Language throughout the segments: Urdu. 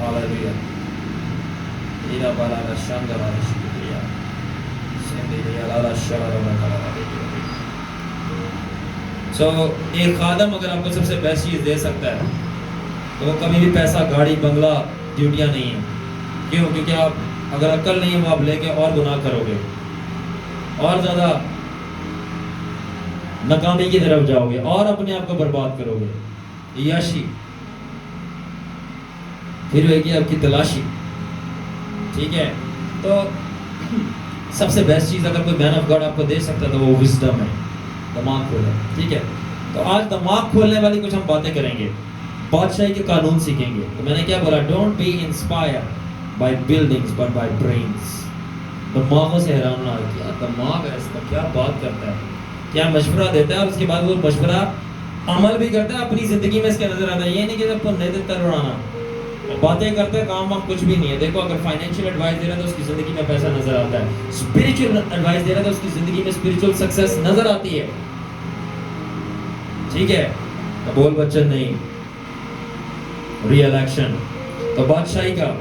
Hallelujah. Ira balala shandara shikriya. Sendiriya lala sharara kalala. So ایک خادم اگر آپ کو سب سے بیسٹ چیز دے سکتا ہے تو وہ کبھی بھی پیسہ گاڑی بنگلہ ڈیوٹیاں نہیں ہیں. کیوں؟ کیونکہ آپ اگر عقل نہیں ہے وہ آپ لے کے اور گناہ کرو گے, اور زیادہ ناکامی کی طرف جاؤ گے, اور اپنے آپ کو برباد کرو گے. عیاشی پھر ہوئے گی آپ کی تلاشی. ٹھیک ہے, تو سب سے بیسٹ چیز اگر کوئی مین آف گاڈ آپ کو دے سکتا ہے تو وہ وزڈم ہے, دماغ کھولے. ٹھیک ہے, تو آج دماغ کھولنے والی کچھ ہم باتیں کریں گے, بادشاہی کے قانون سیکھیں گے. تو میں نے کیا بولا, don't be inspired by buildings but by brains. دماغوں سے حیران نہ, کیا دماغ ہے اس کا, کیا بات کرتا ہے, کیا مشورہ دیتا ہے, اور اس کے بعد وہ مشورہ عمل بھی کرتا ہے, اپنی زندگی میں اس کے نظر آتا ہے. یہ نہیں کہ سب کو نہیں دیتا اڑانا, باتیں کرتے ہیں, کام کچھ بھی نہیں ہے. دیکھو اگر فائنینشیل ایڈوائس دے رہا ہے تو اس کی زندگی میں پیسہ نظر آتا ہے, اسپرچل ایڈوائس دے رہا ہے تو اس کی زندگی میں اسپرچل سکسیس نظر آتی ہے. ٹھیک ہے, بول بچن نہیں, ری الیکشن. تو بادشاہی کا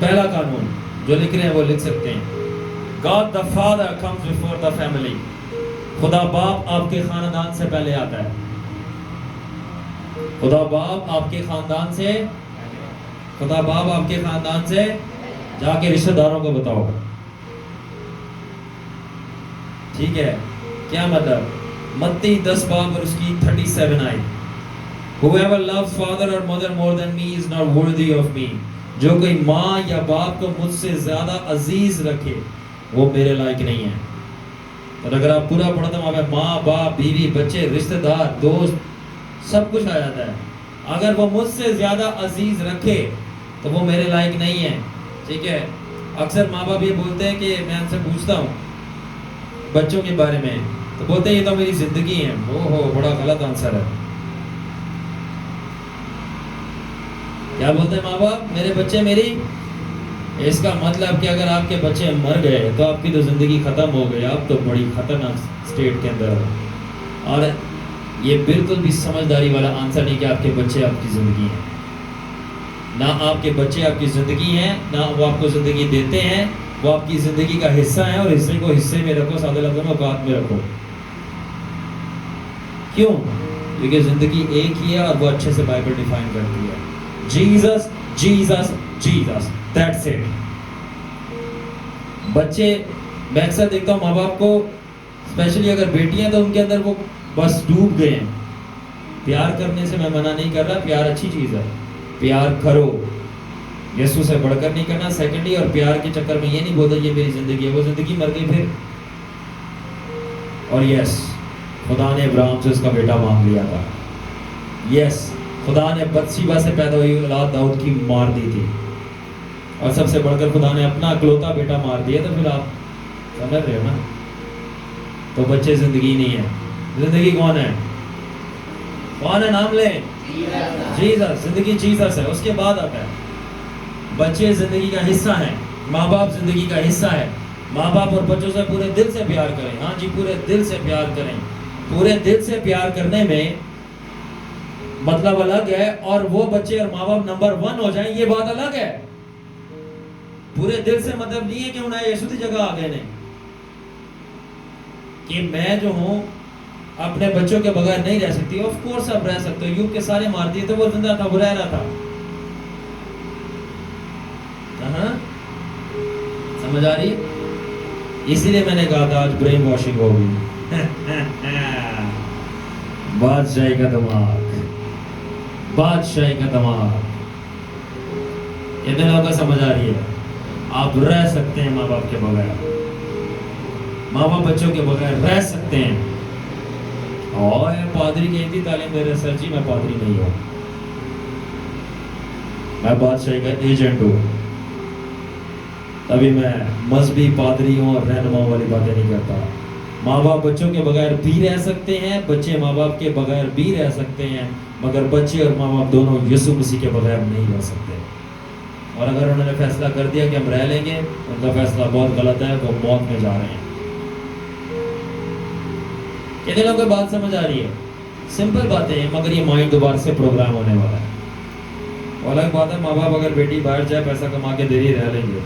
پہلا قانون جو لکھ رہے ہیں وہ لکھ سکتے ہیں. God the Father comes before the family. خدا باپ آپ کے خاندان سے پہلے آتا ہے. خدا باپ آپ کے خاندان سے, خدا باپ آپ کے خاندان سے جا کے رشتہ داروں کو بتاؤ. ٹھیک ہے, کیا مطلب؟ متی 10 باب اور اس کی 37 آئی. Whoever loves father or mother more than me is not worthy of me. جو کوئی ماں یا باپ کو مجھ سے زیادہ عزیز رکھے وہ میرے لائق نہیں ہے. اور اگر آپ پورا پڑھتے ہیں وہاں پہ ماں باپ بیوی بچے رشتہ دار دوست سب کچھ آ جاتا ہے. اگر وہ مجھ سے زیادہ عزیز رکھے تو وہ میرے لائق نہیں ہے. ٹھیک ہے, اکثر ماں باپ یہ بولتے ہیں کہ میں ان سے پوچھتا ہوں بچوں کے بارے میں تو بولتے ہیں یہ تو میری زندگی ہے. اوہو, بڑا غلط آنسر ہے. کیا بولتے ہیں ماں باپ, میرے بچے میری. اس کا مطلب کہ اگر آپ کے بچے مر گئے تو آپ کی تو زندگی ختم ہو گئی, آپ تو بڑی خطرناک اسٹیٹ کے اندر ہو. اور یہ بالکل بھی سمجھداری والا آنسر نہیں کہ آپ کے بچے آپ کی زندگی ہیں. نہ آپ کے بچے آپ کی زندگی ہیں, نہ وہ آپ کو زندگی دیتے ہیں. وہ آپ کی زندگی کا حصہ ہیں, اور حصے کو حصے میں رکھو, سادہ لفظوں میں اوقات میں رکھو. کیوں؟ کیونکہ زندگی ایک ہی ہے اور وہ اچھے سے بائبل ڈیفائن کرتی ہے. Jesus Jesus Jesus, that's it. بچے میں اکثر دیکھتا ہوں ماں باپ کو, اسپیشلی اگر بیٹیاں تو ان کے اندر وہ بس ڈوب گئے ہیں. پیار کرنے سے میں منع نہیں کر رہا, پیار اچھی چیز ہے, پیار کرو, یسوع سے بڑھ کر نہیں کرنا. سیکنڈلی, اور پیار کے چکر میں یہ نہیں بولتا یہ میری زندگی ہے, وہ زندگی مر گئی پھر. اور یس, خدا نے ابراہیم سے اس کا بیٹا مانگ لیا تھا. یس, خدا نے بتشیبہ سے پیدا ہوئی اولاد داؤد کی مار دی تھی, اور سب سے بڑھ کر خدا نے اپنا اکلوتا بیٹا مار دیا. تو پھر آپ سمجھ رہے ہو نا, تو بچے زندگی نہیں ہے. زندگی کون ہے؟ کون ہے؟ نام لیں, جیزس. زندگی جیزس ہے. اس کے بعد آتا ہے بچے زندگی کا حصہ ہیں, ماں باپ زندگی کا حصہ ہے. ماں باپ اور بچوں سے پورے دل سے پیار کریں. ہاں جی, پورے دل سے پیار کریں. پورے دل سے پیار کرنے میں مطلب الگ ہے, اور وہ بچے اور ماں باپ نمبر 1 ہو جائیں یہ بات الگ ہے. پورے دل سے مطلب نہیں ہے کہ انہیں یسوع کی جگہ آ گئے نہیں, کہ میں جو ہوں اپنے بچوں کے بغیر نہیں رہ سکتی. آف کورس آپ رہ سکتے ہو. یوب کے سارے مار دیے تو وہ زندہ تھا, وہ رہ رہا تھا. سمجھ آ رہی ہے؟ اسی لیے میں نے کہا تھا آج برین واشنگ ہوگی. بادشاہی کا دماغ, بادشاہی کا دماغ. کتنے لوگوں کو سمجھ آ رہی ہے؟ آپ رہ سکتے ہیں ماں باپ کے بغیر, ماں باپ بچوں کے بغیر رہ سکتے ہیں. اور پادری کی اتنی تعلیم دے رہے سر جی, میں پادری نہیں ہوں, میں بادشاہی کا ایجنٹ ہوں. تبھی میں مذہبی پادری ہوں اور رہنما والی باتیں نہیں کرتا. ماں باپ بچوں کے بغیر بھی رہ سکتے ہیں, بچے ماں باپ کے بغیر بھی رہ سکتے ہیں, مگر بچے اور ماں باپ دونوں یسوع مسیح کے بغیر نہیں رہ سکتے. اور اگر انہوں نے فیصلہ کر دیا کہ ہم رہ لیں گے, ان کا فیصلہ بہت غلط ہے, وہ موت میں جا رہے ہیں. کتنے لوگوں کو بات سمجھ آ رہی ہے؟ سمپل باتیں ہیں, مگر یہ مائنڈ دوبارہ سے پروگرام ہونے والا ہے. الگ بات ہے ماں باپ اگر بیٹی باہر جائے پیسہ کما کے دے ہی رہ لیں گے،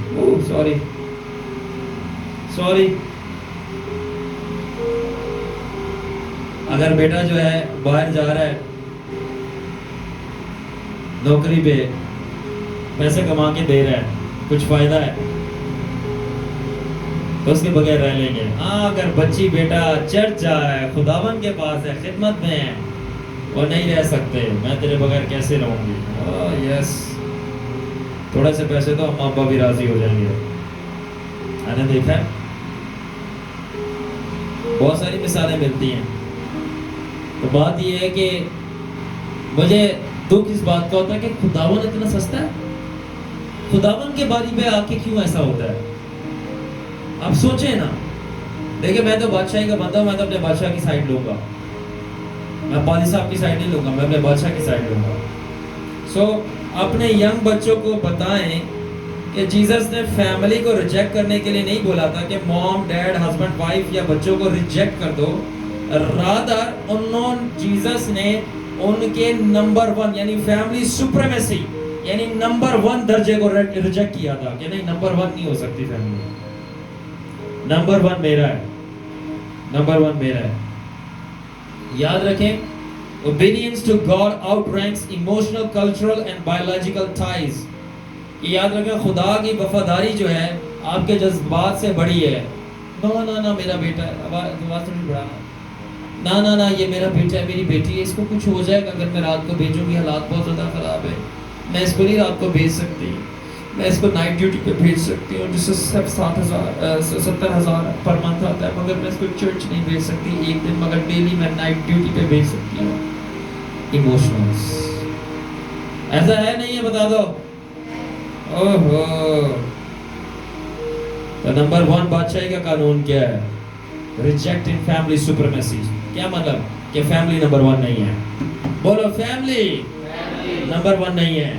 سوری اگر بیٹا جو ہے باہر جا رہا ہے نوکری پہ پیسے کما کے دے رہا ہے، کچھ فائدہ ہے تو اس کے بغیر رہ لیں گے۔ ہاں اگر بچی بیٹا چرچ جا رہا ہے، خداوند کے پاس ہے، خدمت میں ہے، وہ نہیں رہ سکتے، میں تیرے بغیر کیسے رہوں گی؟ یس، تھوڑے سے پیسے تو اما ابا بھی راضی ہو جائیں گے۔ میں نے دیکھا ہے بہت ساری مثالیں ملتی ہیں۔ تو بات یہ ہے کہ مجھے دکھ اس بات کا ہوتا ہے کہ خداوند اتنا سستا ہے، خداوند کے باری پہ آ کے کیوں ایسا ہوتا ہے؟ آپ سوچیں نا، دیکھیں میں تو بادشاہی کا بندہ ہوں، میں تو اپنے بادشاہ کی سائڈ لوں گا، میں پادری صاحب کی سائڈ نہیں لوں گا، میں اپنے بادشاہ کی سائڈ لوں گا۔ سو اپنے ینگ بچوں کو بتائیں کہ جیزس نے فیملی کو ریجیکٹ کرنے کے لیے نہیں بولا تھا کہ موم ڈیڈ ہسبینڈ وائف یا بچوں کو ریجیکٹ کر دو، رادر جیزس نے ان کے نمبر 1 یعنی فیملی سپریمیسی یعنی نمبر 1 درجے کو ریجیکٹ کیا تھا کہ نہیں، نمبر 1 نہیں ہو سکتی فیملی، نمبر 1 میرا ہے، نمبر 1 میرا ہے۔ یاد رکھیں obedience to God outranks emotional, cultural and biological ties۔ یاد رکھیں خدا کی وفاداری جو ہے آپ کے جذبات سے بڑی ہے۔ نہ میرا بیٹا ہے، آواز تھوڑی بڑھانا، نہ یہ میرا بیٹا ہے، میری بیٹی ہے، اس کو کچھ ہو جائے گا اگر میں رات کو بھیجوں گی، حالات بہت زیادہ خراب ہے، میں اس کو نہیں رات کو بھیج سکتی، میں اس کو نائٹ ڈیوٹی پہ بھیج سکتی ہوں جس سے 70,000 پر منتھ آتا ہے، مگر میں اس کو چرچ نہیں بھیج سکتی ایک دن، مگر ڈیلی میں نائٹ ڈیوٹی پہ بھیج سکتی ہوں۔ ایموشنلز ایسا ہے نہیں ہے، بتا دو۔ تو نمبر 1 بادشاہی کا قانون کیا ہے؟ Rejecting family supremacy. کیا مطلب کہ فیملی نمبر 1 نہیں ہے؟ بولو فیملی نمبر 1 نہیں ہے،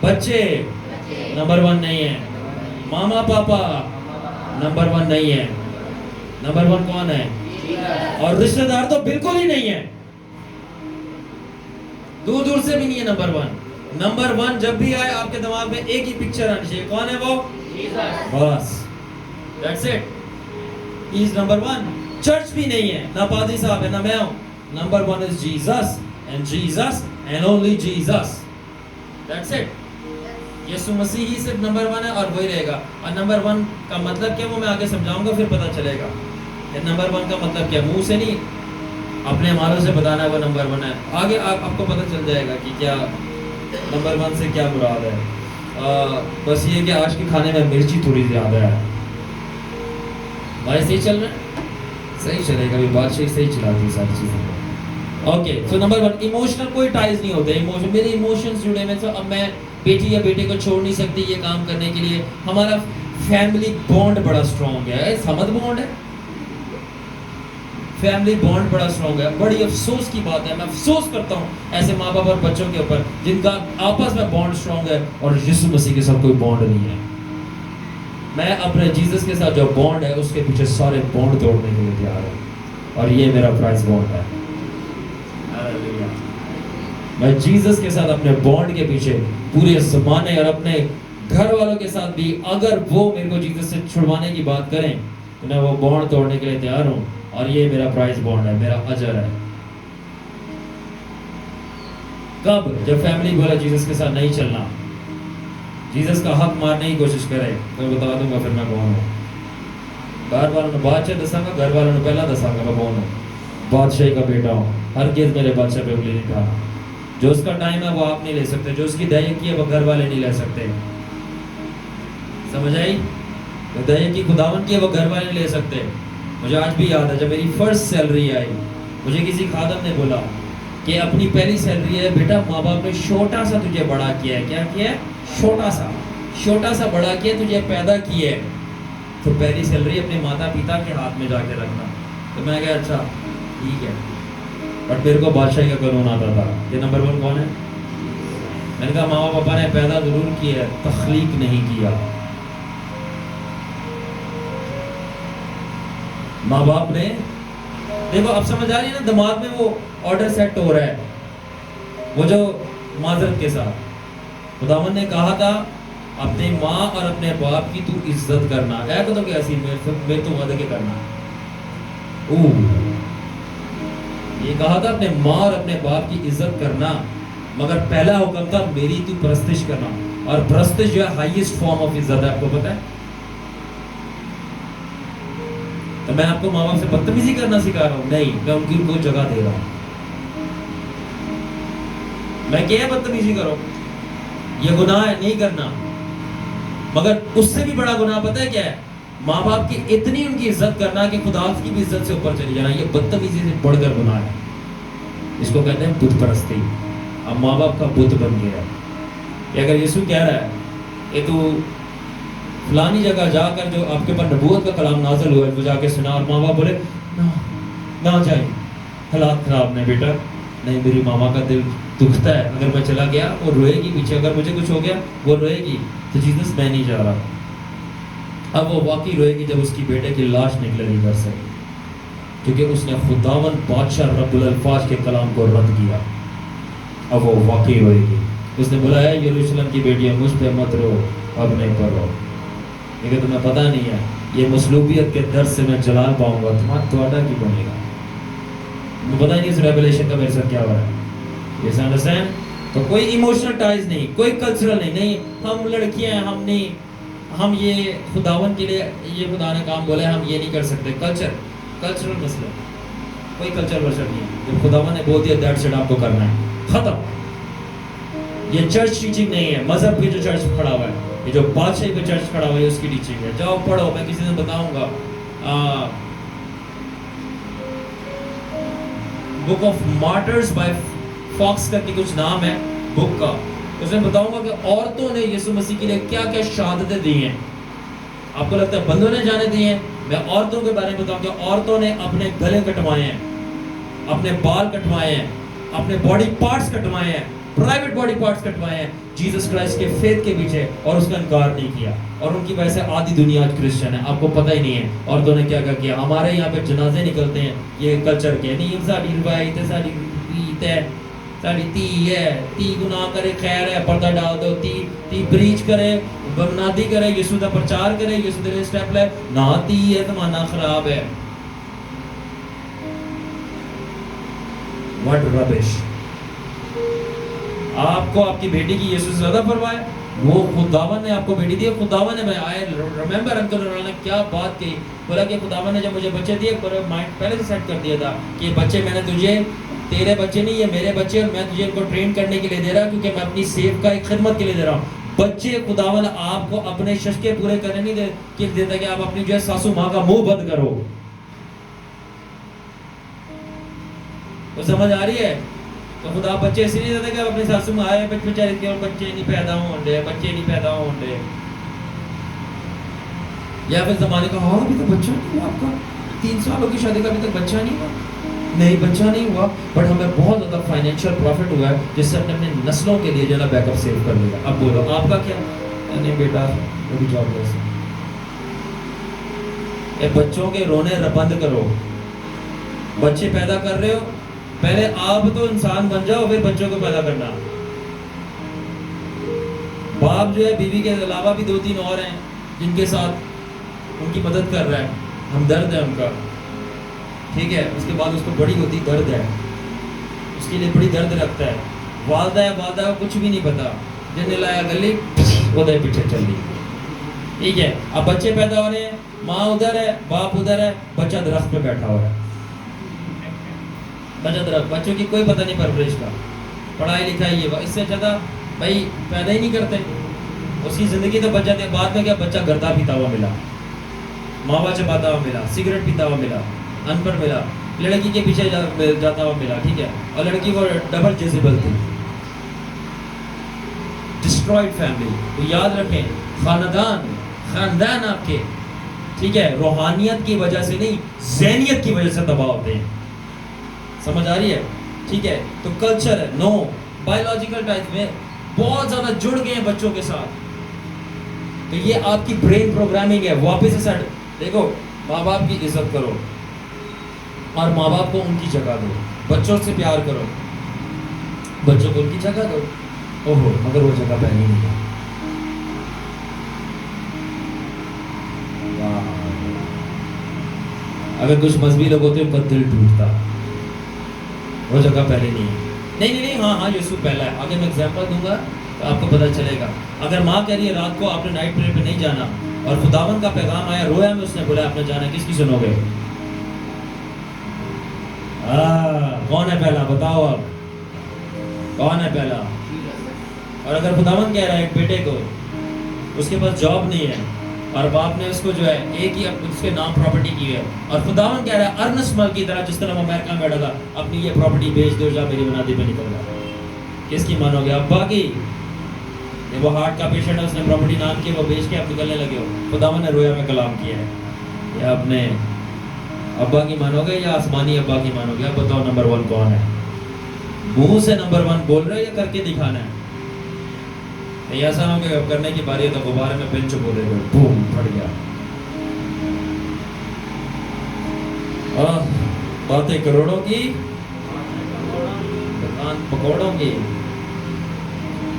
بچے نمبر 1 نہیں ہے، ماما پاپا نمبر 1 نہیں ہے۔ نمبر 1 کون ہے؟ اور رشتہ دار تو بالکل ہی نہیں ہے، دور دور سے بھی نہیں ہے نمبر 1۔ نمبر 1 جب بھی آئے آپ کے دماغ میں ایک ہی پکچر آنی چاہیے، کون ہے وہ؟ بس that's it، he is number 1۔ Church بھی نہیں ہے، نہ پادری صاحب ہے نہ میں ہوں، number 1 is Jesus and Jesus and only Jesus، that's it۔ یسوع مسیح ہی صرف نمبر 1 ہے اور وہی رہے گا۔ اور نمبر 1 کا مطلب کیا وہ میں آگے سمجھاؤں گا، پھر پتہ چلے گا کہ نمبر 1 کا مطلب کیا، منہ سے نہیں اپنے مالوں سے بتانا ہے وہ نمبر 1 ہے، آگے آپ کو پتہ چل جائے گا کہ کیا نمبر 1 سے کیا مراد ہے۔ بس یہ کہ آج کے کھانے میں مرچی تھوڑی زیادہ ہے۔ بھائی صحیح چل رہا ہے؟ صحیح چلے گا، بادشاہی صحیح چلاتی ہے ساری چیزیں۔ اوکے، سو نمبر 1 ایموشنل کوئی ٹائز نہیں ہوتے، میرے ایموشنز جڑے ہوئے، اب میں بیٹی یا بیٹے کو چھوڑ نہیں سکتی یہ کام کرنے کے لیے۔ ہمارا فیملی بانڈ بڑا اسٹرانگ ہے، سمجھ بانڈ ہے، فیملی بانڈ بڑا اسٹرانگ ہے۔ بڑی افسوس کی بات ہے، میں افسوس کرتا ہوں ایسے ماں باپ اور بچوں کے اوپر جن کا آپس میں بانڈ اسٹرانگ ہے اور یسوع مسیح کے ساتھ کوئی بانڈ نہیں ہے۔ میں اپنے جیزس کے ساتھ جو بانڈ ہے اس کے پیچھے سارے بانڈ توڑنے کے لیے تیار ہوں، اور یہ میرا پرائز بانڈ ہے۔ میں جیزس کے ساتھ اپنے بانڈ کے پیچھے پورے زمانے اور اپنے گھر والوں کے ساتھ بھی اگر وہ میرے کو جیزس سے چھڑوانے کی بات کریں تو میں وہ بانڈ توڑنے کے لیے تیار ہوں، اور یہ میرا پرائز بانڈ ہے، میرا اجر ہے۔ کب؟ جب فیملی بولا جیزس کے ساتھ نہیں چلنا، جیزس کا حق مارنے کی کوشش کرے تو بتا دوں گا پھر میں کون ہوں۔ گھر والوں نے بادشاہ دساں گا، گھر والوں نے پہلا دساں گا میں کون ہوں، بادشاہی کا بیٹا ہوں، ہر چیز میرے بادشاہ پہ انگلی نہیں اٹھانا۔ جو اس کا ٹائم ہے وہ آپ نہیں لے سکتے، جو اس کی دائیں کی ہے وہ گھر والے نہیں لے سکتے، سمجھ آئی؟ جو دائیں کی خداوند کی ہے وہ گھر والے نہیں لے سکتے۔ مجھے آج بھی یاد ہے جب میری فرسٹ سیلری آئی، مجھے کسی خادم نے بولا کہ اپنی پہلی سیلری ہے بیٹا، ماں باپ نے چھوٹا سا تجھے بڑا کیا ہے۔ کیا کیا ہے؟ چھوٹا سا بڑا کیا، تجھے پیدا کیا ہے، تو پہلی سیلری اپنے ماتا پتا کے ہاتھ میں جا کے رکھنا۔ تو میں کہا اچھا ٹھیک ہے، بٹ میرے کو بادشاہی کا قانون آتا تھا یہ نمبر 1 کون ہے؟ میں نے کہا ماما پاپا نے پیدا ضرور کیا ہے، تخلیق نہیں کیا۔ ماں باپ نے، دیکھو اب سمجھ آ رہی ہے نا، دماغ میں وہ آرڈر سیٹ ہو رہا ہے، وہ جو معذرت کے ساتھ خداوند نے کہا تھا اپنے ماں اور اپنے باپ کی تو عزت کرنا ہے تو کیسی میں تو وعدہ کے کرنا یہ کہا تھا اپنے ماں اور اپنے باپ کی عزت کرنا، مگر پہلا حکم تھا میری تو پرستش کرنا، اور پرستش جو ہے ہائیسٹ فارم آف عزت ہے، آپ کو پتہ ہے؟ تو میں آپ کو ماں باپ سے بدتمیزی کرنا سکھا رہا ہوں؟ نہیں، میں ان کی کو جگہ دے رہا ہوں۔ میں کیا بدتمیزی کرو، یہ گناہ ہے، نہیں کرنا۔ مگر اس سے بھی بڑا گناہ پتہ ہے کیا ہے؟ ماں باپ کی اتنی ان کی عزت کرنا کہ خدا کی بھی عزت سے اوپر چلی جانا، یہ بدتمیزی سے بڑھ کر گناہ ہے۔ اس کو کہتے ہیں بت پرستی۔ اب ماں باپ کا بت بن گیا ہے۔ کہ اگر یسوع کہہ رہا ہے کہ تو فلانی جگہ جا کر جو آپ کے پر نبوت کا کلام نازل ہوا ہے وہ جا کے سنا، اور ماں باپ بولے نہ جائیں، حالات خراب نہیں بیٹا، نہیں، میری ماما کا دل دکھتا ہے، اگر میں چلا گیا وہ روئے گی پیچھے، اگر مجھے کچھ ہو گیا وہ روئے گی، تو جیسس میں نہیں جا رہا۔ اب وہ واقعی روئے گی جب اس کی بیٹے کی لاش نکلے گی گھر سے، کیونکہ اس نے خداوند بادشاہ رب الالفاظ کے کلام کو رد کیا۔ اب وہ واقعی روئے گی۔ اس نے بولا ہے یروشلم کی بیٹیاں مجھ پہ مت رو، اپنے پر رو، لیکن تمہیں پتہ نہیں ہے یہ مصلوبیت کے درد سے میں جلال پاؤں گا، تمہارا توڑا کی بنے گا۔ مجھے پتہ نہیں اس ریویلیشن کا میرے ساتھ کیا ہو رہا ہے، یہ سمجھتے؟ تو کوئی ایموشنل ٹائز نہیں، کوئی کلچرل نہیں، ہم لڑکیاں ہیں، ہم نہیں، ہم یہ خداوند کے لیے یہ خدا نے کام بولا ہے، ہم یہ نہیں کر سکتے۔ کلچرل مسئلہ، کوئی کلچر ورشن نہیں ہے۔ جب خداوند نے بول دیا دیٹ سیٹ آپ کو کرنا ہے، ختم۔ یہ چرچ ٹیچنگ نہیں ہے، مذہب پہ جو چرچ کھڑا ہوا ہے، یہ جو بادشاہی پہ چرچ کھڑا ہوا ہے اس کی ٹیچنگ ہے۔ جاؤ پڑھو، میں کسی نے بتاؤں گا book of martyrs by Foxe کر کے کچھ نام ہے بک کا، اس میں بتاؤں گا کہ عورتوں نے یسوع مسیح کے لیے کیا کیا شہادتیں دی ہیں۔ آپ کو لگتا ہے بندوں نے جانے دی ہیں؟ میں عورتوں کے بارے میں بتاؤں کہ عورتوں نے اپنے گلے کٹوائے ہیں، اپنے بال کٹوائے ہیں، اپنے باڈی پارٹس کٹوائے ہیں، پرائیویٹ باڈی پارٹس کٹوائے ہیں جیسس کرائسٹ کے فیتھ کے پیچھے، اور اس کا انکار نہیں کیا، اور ان کی وجہ سے آدھی دنیا آج کرسچن ہے۔ آپ کو پتہ ہی نہیں ہے عورتوں نے کیا کیا۔ ہمارے یہاں پہ جنازے نکلتے ہیں، یہ کلچر کے نہیں، ساری روایت ہے، ساری ریت ہے، ساری تی ہے، تی گناہ کرے خیر ہے، پردہ ڈال دو، تی بریچ کرے، بنادی کرے، یسوع دا پرچار کرے، یسوع دے سٹیپ لے، نہ تی ہے زمانہ خراب ہے۔ What rubbish! آپ کو آپ کی بیٹی کی یسوع سے زیادہ پرواہ ہے؟ وہ خداوند نے آپ کو بیٹی دی ہے، خداوند نے، I remember انکل نے کیا بات کہی، بولا کہ خداوند نے جب مجھے بچے دیے مائنڈ پہلے سے سیٹ کر دیا تھا کہ یہ بچے میں نے تجھے، تیرے بچے نہیں، یہ میرے بچے، اور میں تجھے ان کو ٹرین کرنے کے لیے دے رہا ہوں، کیونکہ میں اپنی سیف کا ایک خدمت کے لیے دے رہا ہوں۔ بچے خداوند آپ کو اپنے ششکے پورے کرنے نہیں دیتا کہ آپ اپنی جو ہے ساسو ماں کا منہ بند کرو۔ تو سمجھ آ رہی ہے؟ تو خدا بچے ایسے نہیں دیتا کہ آپ اپنی ساسو ماں آئے بچے نہیں پیدا ہوں دے، بچے نہیں پیدا ہوں دے، یا پھر زمانے کا ہاں ابھی تو بچہ نہیں ہوا آپ کا، 3 سالوں کی شادی کا ابھی تک بچہ نہیں ہوا۔ نہیں، بچہ نہیں ہوا، بٹ ہمیں بہت زیادہ فائنینشیل پروفٹ ہوا ہے جس سے اپنے نسلوں کے لیے جو ہے نا بیک اپ سیو کر لیا۔ اب بولو آپ کا کیا؟ نہیں بیٹا ابھی جاب لیس۔ اے بچوں کے رونے بند کرو۔ بچے پیدا کر رہے ہو، پہلے آپ تو انسان بن جاؤ، پھر بچوں کو پیدا کرنا۔ باپ جو ہے بیوی کے علاوہ بھی 2-3 اور ہیں جن کے ساتھ ان کی مدد کر رہا ہے، ہمدرد ہے ان کا، ٹھیک ہے۔ اس کے بعد اس کو بڑی ہوتی درد ہے، اس کے لیے بڑی درد رکھتا ہے۔ والدہ ہے، والدہ کو کچھ بھی نہیں پتا، جن نے لایا گلی ادھر پیچھے چل رہی، ٹھیک ہے۔ اب بچے پیدا ہو رہے ہیں، ماں ادھر ہے، باپ ادھر ہے، بچہ درخت پہ بیٹھا ہوا ہے، بچہ درخت، بچوں کی کوئی پتہ نہیں پرورش کا، پڑھائی لکھائی، یہ اس سے زیادہ بھائی پیدا ہی نہیں کرتے۔ اس کی زندگی تو بچ جاتی ہے، بعد میں کیا بچہ گردہ پیتا ہوا ملا، ماوا چباتا ہوا ملا، سگریٹ پیتا ہوا ملا، ان پڑھ ملا، لڑکی کے پیچھے جاتا ہوا ملا، ٹھیک ہے، اور لڑکی وہ ڈبل جیزیبل تھی، ڈسٹرائڈ فیملی۔ تو یاد رکھیں خاندان آپ کے، ٹھیک ہے، روحانیت کی وجہ سے نہیں، ذہنیت کی وجہ سے تباہ ہوتے ہیں۔ سمجھ آ رہی ہے؟ ٹھیک ہے۔ تو کلچر ہے، نو بایولوجیکل ٹائپ میں بہت زیادہ جڑ گئے ہیں بچوں کے ساتھ، تو یہ آپ کی برین پروگرامنگ ہے۔ واپس سے سیٹ دیکھو، ماں باپ کی عزت کرو اور ماں باپ کو ان کی جگہ دو، بچوں سے پیار کرو، بچوں کو ان کی جگہ دو۔ اوہو مگر وہ جگہ پہلی نہیں ہے. اگر کچھ مذہبی لوگ ہوتے ان کا دل ٹوٹتا. وہ جگہ پہلے نہیں ہے. نہیں ہاں یسوع پہلا ہے. آگے میں ایگزامپل دوں گا تو آپ کو پتہ چلے گا. اگر ماں کہہ رہی ہے رات کو آپ نے نائٹ پریئر پہ نہیں جانا اور خداوند کا پیغام آیا رویا میں اس نے بولا آپ نے جانا, کس کی سنو گے؟ کون ہے پہلا بتاؤ آپ, کون ہے پہلا؟ اور اگر خداوند کہہ رہا ہے ایک بیٹے کو اس کے پاس جاب نہیں ہے اور باپ نے اس کو جو ہے ایک ہی اس کے نام پراپرٹی کی ہے اور خداوند کہہ رہا ہے ارنسٹ مل کی طرح جس طرح وہ امریکہ میں بیٹھا تھا اپنی یہ پراپرٹی بیچ دو جا میری منادی پہ نکل جا, کس کی مانو گے؟ ابا کی. وہ ہارٹ کا پیشنٹ ہے, اس نے پراپرٹی نام کی, وہ بیچ کے آپ نکلنے لگے ہو. خداوند نے رویا میں کلام کیا ہے. یا اپنے ابا کی مانو گے یا آسمانی ابا کی مانو گے؟ اب بتاؤ نمبر 1 کون ہے؟ منہ سے نمبر 1 بول رہے ہو یا کر کے دکھانا ہے؟ ایسا ہو کہ کرنے کی باری ہے تو غبارے میں پن چپو دے گا, بوم پھٹ گیا. باتیں کروڑوں کی دکان پکوڑوں کی,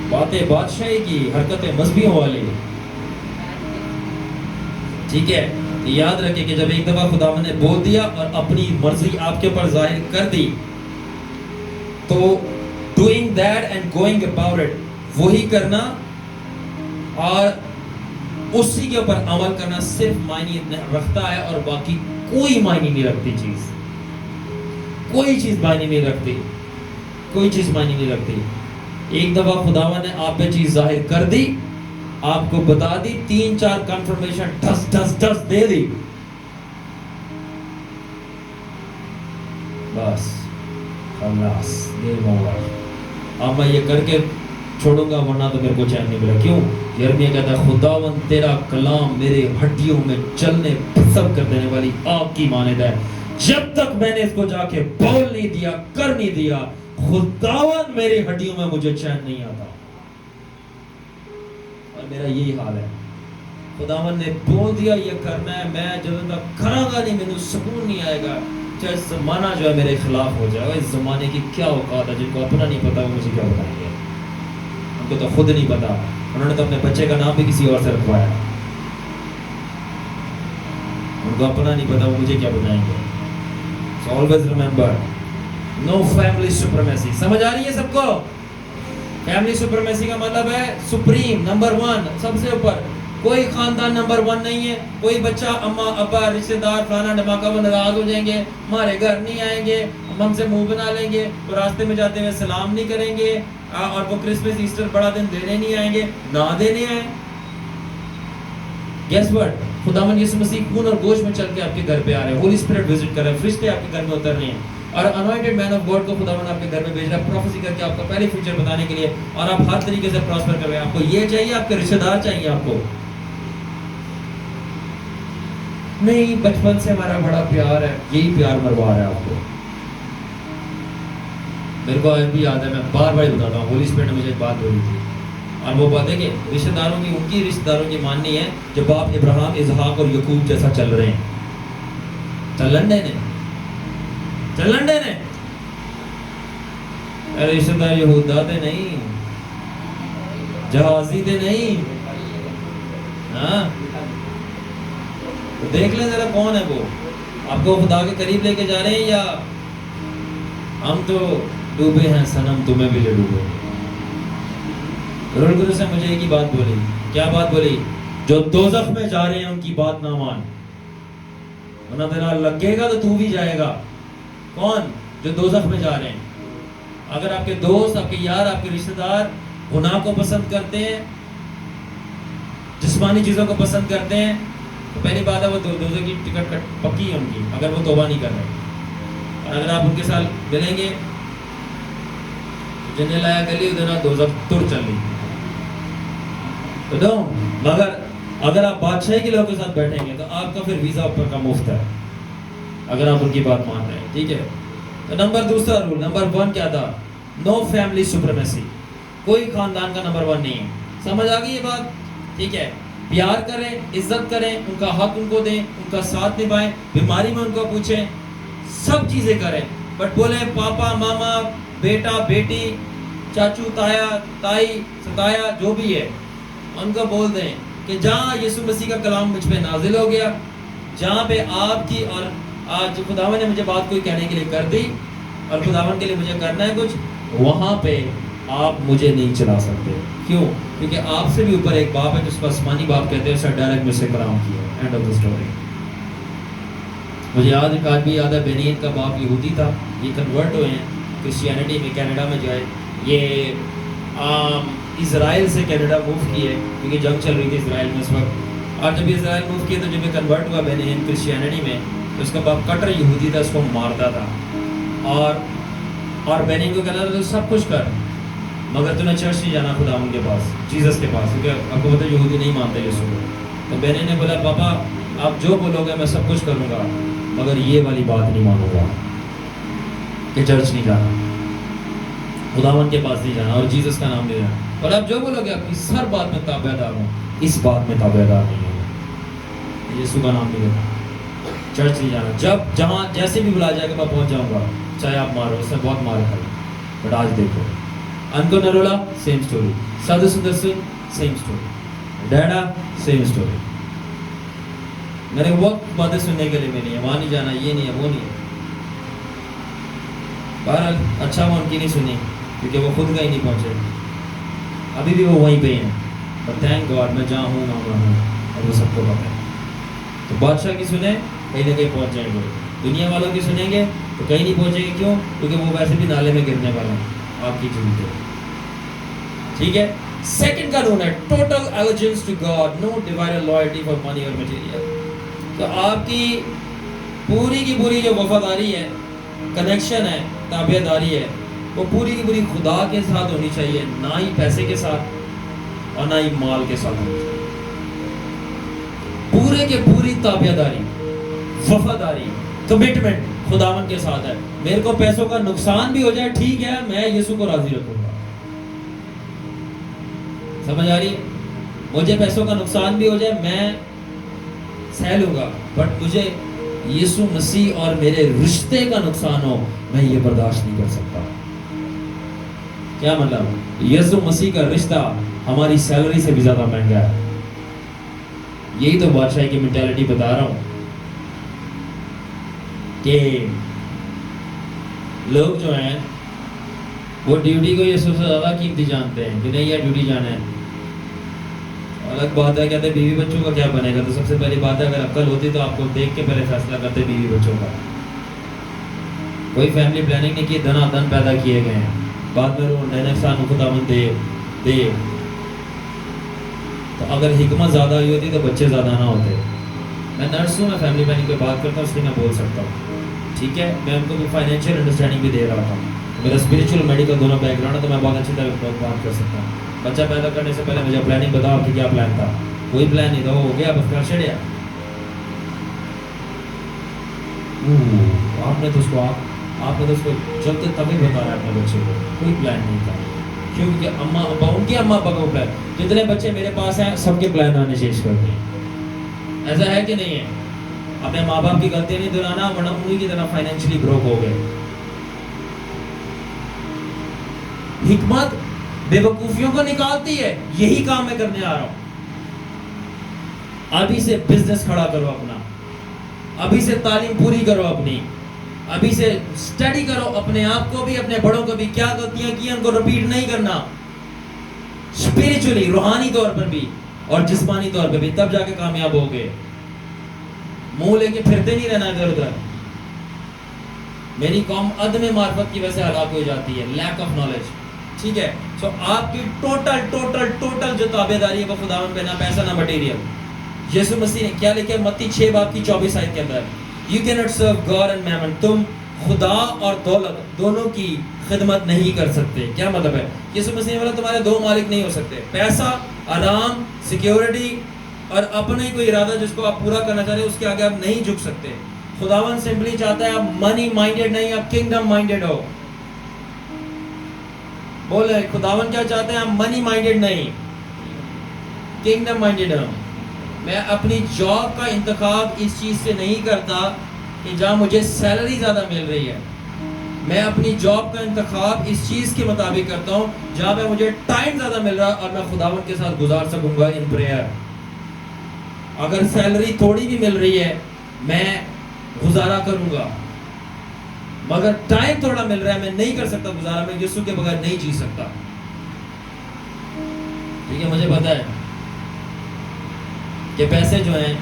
باتیں بادشاہی کی, حرکتیں مذہبیوں والی. ٹھیک ہے, یاد رکھیں کہ جب ایک دفعہ خداوند نے بول دیا اور اپنی مرضی آپ کے اوپر ظاہر کر دی تو doing that and going about it وہی کرنا اور اسی کے اوپر عمل کرنا صرف معنی رکھتا ہے اور باقی کوئی معنی نہیں رکھتی چیز. کوئی چیز معنی نہیں رکھتی, کوئی چیز معنی نہیں رکھتی. ایک دفعہ خداوند نے آپ پہ چیز ظاہر کر دی, آپ کو بتا دی, 3-4 کنفرمیشن ٹھس ٹھس ٹھس دے دی, بس خلاص گیم اوور. اب میں یہ کر کے چھوڑوں گا ورنہ تو میرے کو چین نہیں ملا. کیوں؟ یرمیا کہتا ہے خداوند تیرا کلام میرے ہڈیوں میں چلنے سب کر دینے والی آگ کی مانند ہے. جب تک میں نے اس کو جا کے بول نہیں دیا, کر نہیں دیا, خداوند میری ہڈیوں میں مجھے چین نہیں آتا. اور میرا یہی حال ہے. خداوند نے بول دیا یہ کرنا ہے, میں جب تک کراں گا نہیں میرے سکون نہیں آئے گا. چاہے زمانہ جو ہے میرے خلاف ہو جائے. اس زمانے کی کیا اوقات ہے, جن کو اپنا نہیں پتا وہ مجھے کیا بتائیں گے. ان کو تو خود نہیں پتا, انہوں نے تو اپنے بچے کا نام بھی کسی اور سے رکھوایا. ان کو اپنا نہیں پتا وہ مجھے کیا بتائیں گے. So always remember, no family supremacy. سمجھ آ رہی ہے سب کو؟ فیملی سپریمیسی کا مطلب ہے سپریم, نمبر 1, سب سے اوپر. کوئی خاندان نمبر 1 نہیں ہے. کوئی بچہ اماں ابا رشتہ دار فلانا ڈھماکہ وہ ناراض ہو جائیں گے, ہمارے گھر نہیں آئیں گے, ہم سے منہ بنا لیں گے, تو راستے میں جاتے ہوئے سلام نہیں کریں گے, اور وہ کرسمس ایسٹر بڑا دن دینے نہیں آئیں گے, نہ دینے آئیں. گیس وٹ, خداوند یسوع مسیح خون اور گوشت میں چل کے آپ کے گھر پہ آ رہے ہیں. ہولی اسپرٹ وزٹ کر رہے ہیں, فرشتے آپ کے گھر میں اتر رہے ہیں, اور انوائنٹڈ مین آف گاڈ کو خداوند آپ کے گھر میں بھیج رہا ہے پروفیسی کر کے آپ کا پہلے فیوچر بتانے کے لیے, اور آپ ہر طریقے سے پراسپر کر رہے ہیں. آپ کو یہ چاہیے, آپ کے رشتہ دار چاہیے آپ کو نہیں. بچپن سے ہمارا بڑا پیار ہے, یہی پیار مروا رہا ہے آپ کو. میرے کو آج بھی یاد ہے, میں بار بار بتاتا ہوں, ہولی اسپرٹ نے مجھے ایک بات بولی تھی, اور وہ بات ہے کہ رشتہ داروں کی, ان کی رشتہ داروں کی ماننی ہے جو باپ ابراہیم, اسحاق اور یعقوب جیسا چل رہے ہیں. چلن دے رشتہ دار یہودا تے نہیں, جہازی تے نہیں. ہاں دیکھ لیں ذرا کون ہے وہ, آپ کو خدا کے قریب لے کے جا رہے ہیں یا ہم تو ڈوبے ہیں صنم تمہیں بھی لے ڈوبے. روح القدس نے مجھے ایک ہی بات بولی. کیا بات بولی؟ جو دوزخ میں جا رہے ہیں ان کی بات نہ مان, ورنہ تیرا لگے گا تو تو بھی جائے گا. کون؟ جو دوزخ میں جا رہے ہیں. اگر آپ کے دوست, آپ کے یار, آپ کے رشتہ دار گناہ کو پسند کرتے ہیں, جسمانی چیزوں کو پسند کرتے ہیں, تو پہلی بات ہے وہ دوزخ کی ٹکٹ پکی ہے ان کی, اگر وہ توبہ نہیں کر رہے. اور اگر آپ ان کے ساتھ ملیں گے, جنہیں لایا گلی ادھر دوزخ تر چل رہی. مگر اگر آپ بادشاہی کے لوگوں کے ساتھ بیٹھیں گے تو آپ کا پھر ویزا اوپر کا مفت ہے, اگر آپ ان کی بات مان رہے ہیں. ٹھیک ہے, تو دوسرا رول, نمبر 1 کیا تھا؟ نو فیملی سپریمیسی. کوئی خاندان کا نمبر 1 نہیں ہے. سمجھ آ گئی یہ بات؟ ٹھیک ہے, پیار کریں, عزت کریں, ان کا حق ان کو دیں, ان کا ساتھ نبھائیں, بیماری میں ان کو پوچھیں, سب چیزیں کریں, بٹ بولیں پاپا ماما بیٹا بیٹی چاچو تایا تائی ستایا جو بھی ہے ان کو بول دیں کہ جہاں یسوع مسیح کا کلام مجھ پہ نازل ہو گیا, جہاں پہ آپ کی اور آج خداوند نے مجھے بات کوئی کہنے کے لیے کر دی اور خداوند کے لیے مجھے کرنا ہے کچھ, وہاں پہ آپ مجھے نہیں چلا سکتے. کیوں؟ کیونکہ آپ سے بھی اوپر ایک باپ ہے جس کو آسمانی باپ کہتے ہیں, اس نے ڈائریکٹ مجھ سے کلام کیا. And of the story. مجھے یاد ہے, آج بھی یاد ہے, بینین کا باپ یہودی تھا, یہ کنورٹ ہوئے ہیں کرسچینٹی میں, کینیڈا میں جو ہے یہ اسرائیل سے کینیڈا موو کیے کیونکہ جنگ چل رہی تھی اسرائیل میں اس وقت. اور جب اسرائیل موو کیے تو جب یہ کنورٹ ہوا بینین کرسچینٹی میں, تو اس کا باپ کٹر یہودی تھا, اس کو مارتا تھا اور بینین کو کہتا تھا تو سب کچھ کر مگر تو نے چرچ نہیں جانا خداوند کے پاس, جیزس کے پاس, کیونکہ آپ کو پتہ یہودی نہیں مانتے یسوع کو. تو بینین نے بولا پاپا آپ جو بولو گے میں سب کچھ کروں گا مگر یہ والی بات نہیں مانوں گا کہ چرچ نہیں جانا, خداوند کے پاس نہیں جانا اور جیزس کا نام نہیں لینا, اور آپ جو بولو گے آپ کی ہر بات میں تابع دار ہوں, اس بات میں تابع دار نہیں ہوں, یسوع کا نام نہیں لینا, چرچ نہیں جانا. جب جہاں جیسے بھی بلا جائے گا میں پہنچ جاؤں گا, چاہے آپ مارو, اس نے بہت مار کھائی. بٹ آج دیکھو انکو Narula same story, Sadhu Sundar Singh same story, ڈیڈا سیم اسٹوری. میرے کو بہت باتیں سننے کے لیے ملی ہیں, وہاں نہیں جانا, یہ نہیں ہے, وہ نہیں ہے. بہرحال اچھا وہ ان کی نہیں سنی کیونکہ وہ خود کہیں نہیں پہنچے, ابھی بھی وہ وہیں پہ ہیں. بٹ تھینک گاڈ میں جہاں ہوں وہاں ہوں اور وہ سب کو پتہ ہے. تو بادشاہ کی سنیں کہیں نہ کہیں پہنچ جائیں گے, دنیا والوں کی سنیں گے تو کہیں نہیں پہنچیں گے. کیوں؟ کیونکہ وہ ویسے بھی نالے میں گرنے والے ہیں آپ کی جھوٹ. ٹھیک ہے. سیکنڈ قانون ہے total allegiance to God, no divided loyalty for money or material. تو آپ کی پوری جو وفاداری ہے, کنیکشن ہے, تابع داری ہے, وہ پوری کی پوری خدا کے ساتھ ہونی چاہیے, نہ ہی پیسے کے ساتھ اور نہ ہی مال کے ساتھ ہونی چاہیے. پورے کے پوری تابع داری, وفاداری, کمٹمنٹ خداوند کے ساتھ ہے. میرے کو پیسوں کا نقصان بھی ہو جائے ٹھیک ہے, میں یسوع کو راضی رکھوں گا. سمجھ آ رہی ہے؟ مجھے پیسوں کا نقصان بھی ہو جائے میں سہ لوں گا, بٹ مجھے یسوع مسیح اور میرے رشتے کا نقصان ہو میں یہ برداشت نہیں کر سکتا. کیا مطلب؟ یسوع مسیح کا رشتہ ہماری سیلری سے بھی زیادہ مہنگا ہے. یہی تو بادشاہی کی مینٹیلٹی بتا رہا ہوں کہ لوگ جو ہیں وہ ڈیوٹی کو یسوع سے زیادہ قیمتی جانتے ہیں کہ نہیں یہ ڈیوٹی جانا ہے. الگ بات ہے کہتے ہیں بیوی بچوں کا کیا بنے گا, تو سب سے پہلی بات ہے اگر عقل ہوتی تو آپ کو دیکھ کے پہلے فیصلہ کرتے بیوی بچوں کا. کوئی فیملی پلاننگ نہیں کی, دنا دن پیدا کیے گئے ہیں, بعد میں وہ نئے سان خداوند دے. تو اگر حکمت زیادہ ہوئی ہوتی تو بچے زیادہ نہ ہوتے. میں نرس ہوں, میں فیملی پلاننگ پہ بات کرتا ہوں اس لیے میں بول سکتا ہوں. ٹھیک ہے, میں ان کو فائنینشیل انڈرسٹینڈنگ بھی دے رہا تھا. میرا اسپرچل میڈیکل دونوں بیک گراؤنڈ ہے تو میں بہت اچھی طرح بات کر سکتا ہوں. بچہ پیدا کرنے سے پہلے مجھے پلاننگ بتاؤ کہ کیا پلان تھا. کوئی پلان نہیں تھا, وہ ہو گیا بس کر چھڑیا. آپ نے تو اس کو چلتے تبھی بتایا اپنے بچے کو, کوئی پلان نہیں تھا. کیونکہ اماں ابا ان کے اماں ابا کا پلان, جتنے بچے میرے پاس ہیں سب کے پلان آنے چینج کر دیں. ایسا ہے کہ نہیں ہے؟ اپنے ماں باپ کی غلطی نہیں دلانا ورنہ انہیں کی طرح فائنینشلی بروک ہو گئے. حکمت بے وقوفیوں کو نکالتی ہے, یہی کام میں کرنے آ رہا ہوں. ابھی سے بزنس کھڑا کرو اپنا, ابھی سے تعلیم پوری کرو اپنی, ابھی سے اسٹڈی کرو اپنے آپ کو بھی اپنے بڑوں کو بھی. کیا غلطیاں کی ان کو رپیٹ نہیں کرنا, اسپرچولی روحانی طور پر بھی اور جسمانی طور پہ بھی, تب جا کے کامیاب ہوگے. منہ لے کے پھرتے نہیں رہنا ادھر ادھر. میری قوم عدم معرفت کی وجہ سے ہلاک ہو جاتی ہے, لیک آف نالج. ٹھیک ہے, سو آپ کی ٹوٹل جو تابع داری ہے وہ خداوند پہ, نہ پیسہ نہ مٹیریل. یسوع مسیح نے کیا لکھا ہے متی 6:24 کے اندر, you can not serve God and mammon. تم خدا اور دولت دونوں کی خدمت نہیں کر سکتے. کیا مطلب ہے؟ یسوع مسیح نے بولا تمہارے دو مالک نہیں ہو سکتے, پیسہ, آرام, سیکیورٹی اور اپنا ہی کوئی ارادہ جس کو آپ پورا کرنا چاہ رہے ہیں اس کے آگے آپ نہیں جھک سکتے. خداوند سمپلی چاہتا ہے آپ منی مائنڈیڈ نہیں, آپ کنگڈم مائنڈیڈ ہو. بولے خداوند کیا چاہتے ہیں؟ آپ منی مائنڈیڈ نہیں, کنگڈم مائنڈیڈ ہو. میں اپنی جاب کا انتخاب اس چیز سے نہیں کرتا کہ جہاں مجھے سیلری زیادہ مل رہی ہے. میں اپنی جاب کا انتخاب اس چیز کے مطابق کرتا ہوں جہاں پہ مجھے ٹائم زیادہ مل رہا اور میں خداوند کے ساتھ گزار سکوں گا ان پریئر. اگر سیلری تھوڑی بھی مل رہی ہے میں گزارا کروں گا, مگر ٹائم تھوڑا مل رہا ہے میں نہیں کر سکتا گزارا, میں یسوع کے بغیر نہیں جی سکتا. ٹھیک ہے, مجھے پتا ہے کہ پیسے جو ہیں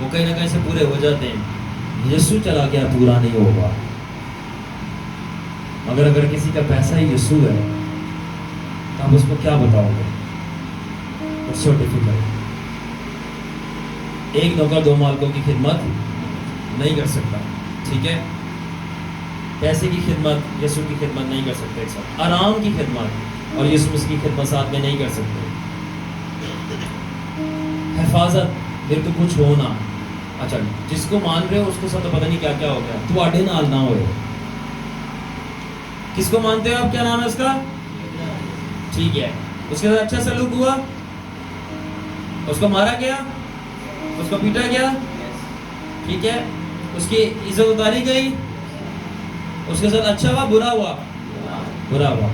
وہ کہیں نہ کہیں سے پورے ہو جاتے ہیں, یسوع چلا گیا پورا نہیں ہوگا. مگر اگر کسی کا پیسہ ہی یسوع ہے تو آپ اس کو کیا بتاؤ گے؟ It's so difficult. ایک نوکر دو مالکوں کی خدمت نہیں کر سکتا. ٹھیک ہے, پیسے کی خدمت یسوع کی خدمت نہیں کر سکتے ایک ساتھ. آرام کی خدمت اور یسوع کی خدمت ساتھ میں نہیں کر سکتے. حفاظت میرے کو کچھ ہونا, اچھا جس کو مان رہے ہو اس کو ساتھ تو پتہ نہیں کیا کیا ہو گیا, تو آڈے نال نہ ہوئے. کس کو مانتے ہو آپ, کیا نام ہے اس کا؟ ٹھیک ہے, اس کے ساتھ اچھا سلوک ہوا, اس کو مارا گیا, اس کو پیٹا گیا, ٹھیک ہے, اس کی عزت اتاری گئی, اس کے ساتھ اچھا ہوا برا ہوا؟ برا ہوا.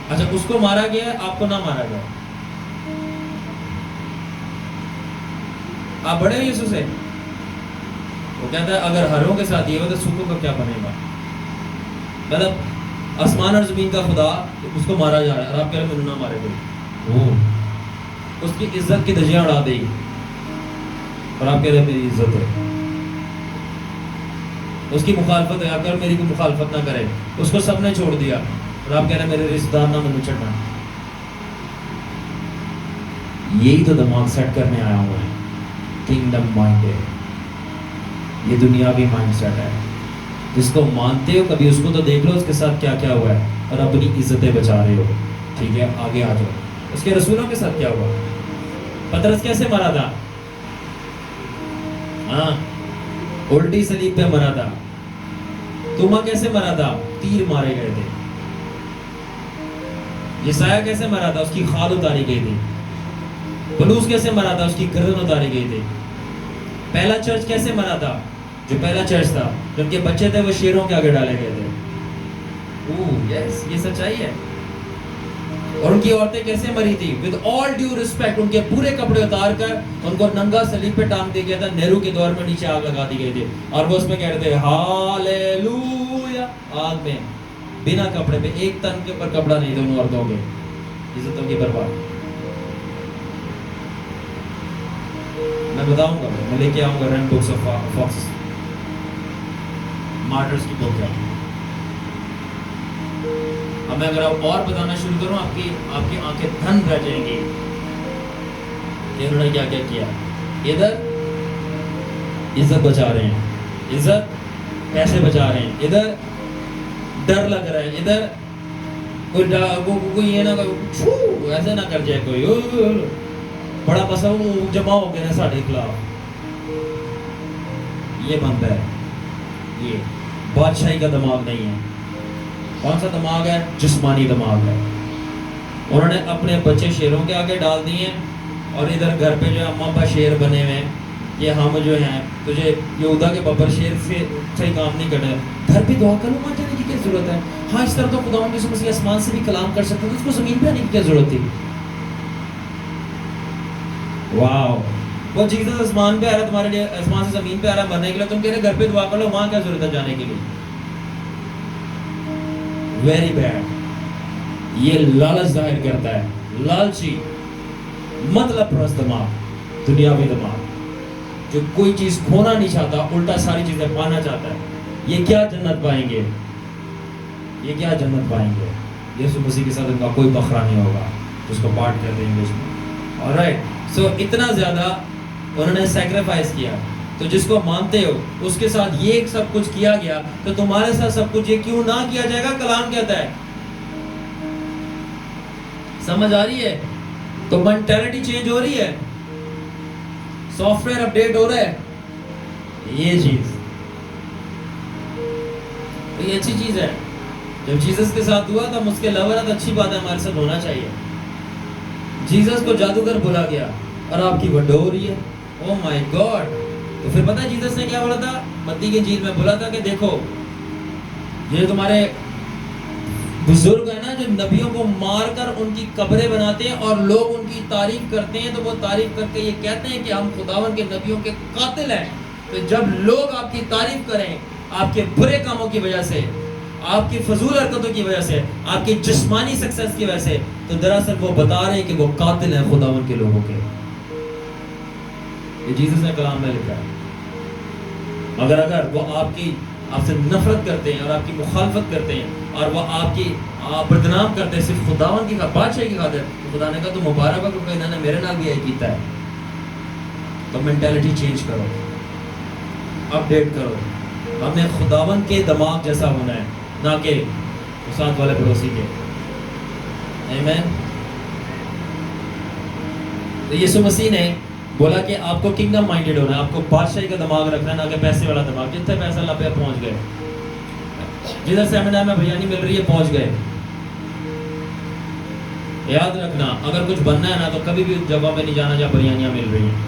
اچھا اس کو مارا گیا, آپ کو نہ مارا گیا, آپ بڑے ہو یسوع سے؟ وہ کہتا ہے اگر ہروں کے ساتھ یہ ہو تو سوکھوں کا کیا بنے گا. مطلب آسمان اور زمین کا خدا اس کو مارا جا رہا ہے اور آپ کہہ رہے ہیں مجھے نہ مارے کوئی. اس کی عزت کی دھجیاں اڑا دی اور آپ کہہ رہے ہیں میری عزت ہے. اس کی مخالفت ہے, آپ کہہ رہے میری کوئی مخالفت نہ کرے. اس کو سب نے چھوڑ دیا اور آپ کہہ رہے ہیں میرے رشتہ دار نہ مجھے چڑھنا. یہی تو دماغ سیٹ کرنے آیا ہوں میں. کنگڈم مائنڈ ہے یہ, دنیاوی مائنڈ سیٹ ہے. جس کو مانتے ہو کبھی اس کو تو دیکھ لو اس کے ساتھ کیا کیا ہوا ہے اور اپنی عزتیں بچا رہے ہو. ٹھیک ہے, آگے آ جاؤ. اس کے رسولوں کے ساتھ کیا ہوا؟ پطرس کیسے مرا تھا؟ ہاں, الٹی صلیب پہ مرا تھا. توما کیسے مرا تھا؟ تیر مارے گئے تھے. یسایہ کیسے مرا تھا؟ اس کی کھال اتاری گئی تھی. پولس کیسے مرا تھا؟ اس کی گردن اتاری گئی تھی. پہلا چرچ کیسے مرا تھا؟ جو پہلا چرچ تھا جن کے بچے تھے وہ شیروں کے آگے ڈالے گئے تھے. یس, یہ سچائی ہے. اور ان کی عورتیں کیسے مری تھی؟ with all due respect ان کے پورے کپڑے اتار کر ان کو ننگا صلیب پہ ٹانگ دیا گیا تھا. نہرو کے دور میں نیچے آگ لگا دی گئی تھی اور وہ اس میں کہہ رہے تھے ہاللویا. آگ میں بنا کپڑے پہ, ایک تن کے اوپر کپڑا نہیں تھا ان عورتوں کے. عزتوں کی برباد. میں بتاؤں گا, میں لے کے آؤں گا رن بکس آف فاکس مارٹرز کی بک ہے. اب میں اگر اور بتانا شروع کروں آپ کی آنکھیں دھن رہ جائیں گی کہ انہوں نے کیا کیا کیا. ادھر عزت بچا رہے ہیں, عزت پیسے بچا رہے ہیں, ادھر ڈر لگ رہا ہے, ادھر کوئی یہ نہ ایسے نہ کر جائے کوئی بڑا مسئلہ جمع ہو گیا ہے ساڑھے خلاف. یہ بنتا ہے, یہ بادشاہی کا دماغ نہیں ہے. کون سا دماغ ہے؟ جسمانی دماغ ہے. انہوں نے اپنے بچے شیروں کے آگے ڈال دیے اور ادھر گھر پہ جو ہے اماں ابا شیر بنے ہوئے ہیں کہ ہم جو ہیں تجھے یہودا کے ببر شیر سے صحیح کام نہیں کرنا. گھر پہ دعا کرو, مان جانے کی کیا ضرورت ہے؟ ہاں اس طرح تو خدا یسوع مسیح آسمان سے بھی کلام کر سکتا تھا, اس کو زمین پہ آنے کی کیا ضرورت تھی؟ واو, وہ جیسس آسمان پہ آ رہا تمہارے لیے, آسمان سے زمین پہ آ رہا مرنے کے لیے, تم کہہ رہے گھر پہ دعا کر لو, وہاں کیا ضرورت ہے جانے کے لیے؟ Very bad. یہ لالچ ظاہر کرتا ہے, لالچی مطلب پرست دماغ, دنیاوی دماغ جو کوئی چیز کھونا نہیں چاہتا, الٹا ساری چیزیں پانا چاہتا ہے. یہ کیا جنت پائیں گے, یہ کیا جنت پائیں گے؟ یسوع مسیح کے ساتھ ان کا کوئی بخرا نہیں ہوگا جس کو پارٹ کر دیں گے اس میں. alright, سو اتنا زیادہ انہوں نے سیکریفائس کیا. تو جس کو مانتے ہو اس کے ساتھ یہ سب کچھ کیا گیا, تو تمہارے ساتھ سب کچھ یہ کیوں نہ کیا جائے گا؟ کلام کہتا ہے. سمجھ آ رہی ہے؟ تو مینٹیلٹی چینج ہو رہی ہے, سافٹ ویئر اپڈیٹ ہو رہا ہے. یہ چیز تو یہ اچھی چیز ہے. جب جیسس کے ساتھ ہوا تو ہم اس کے لور, تو اچھی بات ہے, ہمارے ساتھ ہونا چاہیے. جیسس کو جادوگر بولا گیا اور آپ کی وڈو ہو رہی ہے. او مائی گاڈ. تو پھر پتہ ہے جیسس نے کیا بولا تھا؟ متی کی انجیل میں بولا تھا کہ دیکھو یہ تمہارے بزرگ ہیں نا جو نبیوں کو مار کر ان کی قبریں بناتے ہیں اور لوگ ان کی تعریف کرتے ہیں، تو وہ تعریف کر کے یہ کہتے ہیں کہ ہم خداوند کے نبیوں کے قاتل ہیں. تو جب لوگ آپ کی تعریف کریں آپ کے برے کاموں کی وجہ سے، آپ کی فضول حرکتوں کی وجہ سے، آپ کی جسمانی سکسیس کی وجہ سے، تو دراصل وہ بتا رہے ہیں کہ وہ قاتل ہیں خداوند کے لوگوں کے. یہ جیسس نے کلام میں لکھا ہے. اگر وہ آپ سے نفرت کرتے ہیں اور آپ کی مخالفت کرتے ہیں اور وہ آپ کی بدنام کرتے ہیں صرف خداوند کی بادشاہی کی خاطر، تو خدا نے کہا تو مبارک ہو کیونکہ انہوں نے میرے نال بھی یہی کیتا ہے. تو مینٹیلٹی چینج کرو، اپڈیٹ کرو. ہم نے خداوند کے دماغ جیسا ہونا ہے، نہ کہ ساتھ والے پڑوسی کے. آمین. تو یسوع مسیح نے بولا کہ آپ کو کنگڈم مائنڈیڈ ہونا ہے، آپ کو بادشاہی کا دماغ رکھنا ہے، نہ کہ پیسے والا دماغ. جتنے پیسہ اللہ پہ پہنچ گئے، جدھر سیمینار میں بریانی مل رہی ہے پہنچ گئے. یاد رکھنا اگر کچھ بننا ہے نا تو کبھی بھی اس جگہ پہ نہیں جانا جہاں بریانیاں مل رہی ہیں.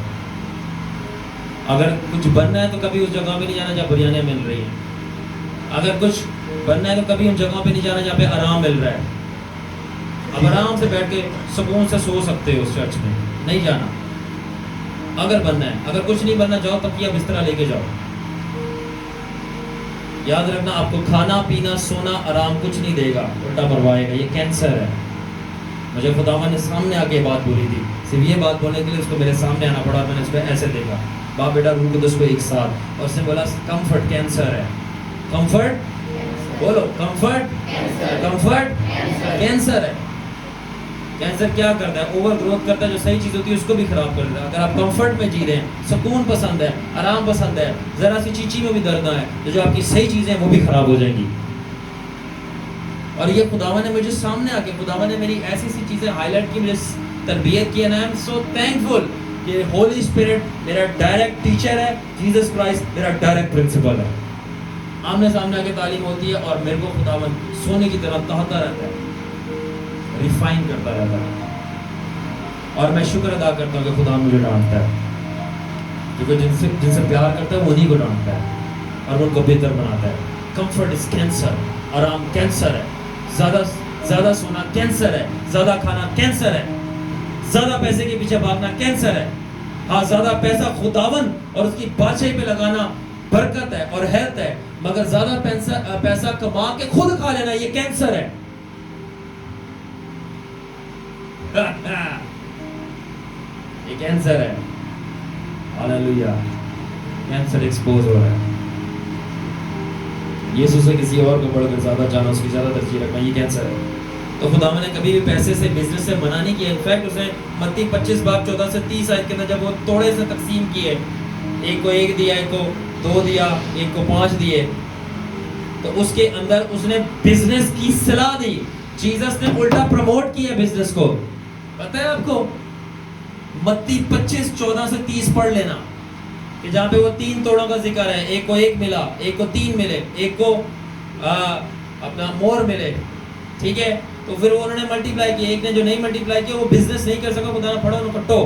اگر کچھ بننا ہے تو کبھی اس جگہ پہ نہیں جانا جہاں بریانیاں مل رہی ہیں. اگر کچھ بننا ہے تو کبھی ان جگہوں پہ نہیں جانا جہاں پہ آرام مل رہا ہے. اب آرام سے بیٹھ کے سکون سے سو سکتے ہو اس چرچ میں، نہیں جانا. اگر بننا ہے، اگر کچھ نہیں بننا جاؤ تکیہ بسترا لے کے جاؤ. یاد رکھنا آپ کو کھانا پینا سونا آرام کچھ نہیں دے گا، الٹا بروائے گا. یہ کینسر ہے. مجھے خداوند نے سامنے آ کے بات بولی تھی، صرف یہ بات بولنے کے لیے اس کو میرے سامنے آنا پڑا. میں نے اس کو ایسے دیکھا، باپ بیٹا روح القدس کو ایک ساتھ، اور اس نے بولا کمفرٹ کینسر ہے. کمفرٹ بولو، کمفرٹ کمفرٹ کینسر ہے. کینسر کیا کرتا ہے؟ اوور گروتھ کرتا ہے. جو صحیح چیز ہوتی ہے اس کو بھی خراب کر دیتا ہے. اگر آپ کمفرٹ میں جی رہے ہیں، سکون پسند ہے، آرام پسند ہے، ذرا سی چیچی میں بھی درد نہ ہے، تو جو آپ کی صحیح چیزیں ہیں وہ بھی خراب ہو جائیں گی. اور یہ خداوند نے مجھے سامنے آ کے خداوند نے میری ایسی سی چیزیں ہائی لائٹ کی، مجھے تربیت کی. And I am so thankful کہ ہولی اسپرٹ میرا ڈائریکٹ ٹیچر ہے، جیسس کرائسٹ میرا ڈائریکٹ پرنسپل ہے. آمنے سامنے آ کے تعلیم ہوتی ہے اور میرے کو خداوند سونے کی طرح تہتا رہتا ہے، ریفائن کرتا رہتا ہے. اور میں شکر ادا کرتا ہوں کہ خدا مجھے ڈانٹتا ہے، کیونکہ جن سے پیار کرتا ہے وہ انہیں کو ڈانٹتا ہے اور ان کو بہتر بناتا ہے. Comfort is cancer. آرام کینسر ہے. زیادہ سونا کینسر ہے. زیادہ کھانا کینسر ہے. زیادہ پیسے کے پیچھے بھاگنا کینسر ہے. ہاں، زیادہ پیسہ خداوند اور اس کی بادشاہی پہ لگانا برکت ہے اور ہیلتھ ہے، مگر زیادہ پیسہ کما کے خود کھا لینا یہ کینسر ہے. یہ کینسر ہے. ہاللیلویا. کینسر ایکسپوز ہو رہا ہے. یسوع سے کسی اور کو بڑھ کر زیادہ جانا، اس کی زیادہ ترجیح رکھنا، یہ کینسر ہے. تو خداوند نے کبھی بھی پیسے سے بزنس سے منع نہیں کیا. انفیکٹ اس نے متی 25 باب 14 سے 30 آیت کے اندر جب وہ توڑے سے تقسیم کیے، ایک کو 1 دیا، ایک کو 2 دیا، ایک کو 5 دیے، تو اس کے اندر اس نے بزنس کی صلاح دی. جیسس نے الٹا پروموٹ کیا بزنس کو. پتہ ہے آپ کو؟ متی 25 14 سے 30 پڑھ لینا کہ جہاں پہ وہ 3 توڑوں کا ذکر ہے. ایک کو 1 ملا، ایک کو 3 ملے، ایک کو اپنا مور ملے. ٹھیک ہے، تو پھر انہوں نے ملٹیپلائی کیا. ایک نے جو نہیں ملٹیپلائی کیا وہ بزنس نہیں کر سکا، خدا نے پڑھو انہوں کٹو.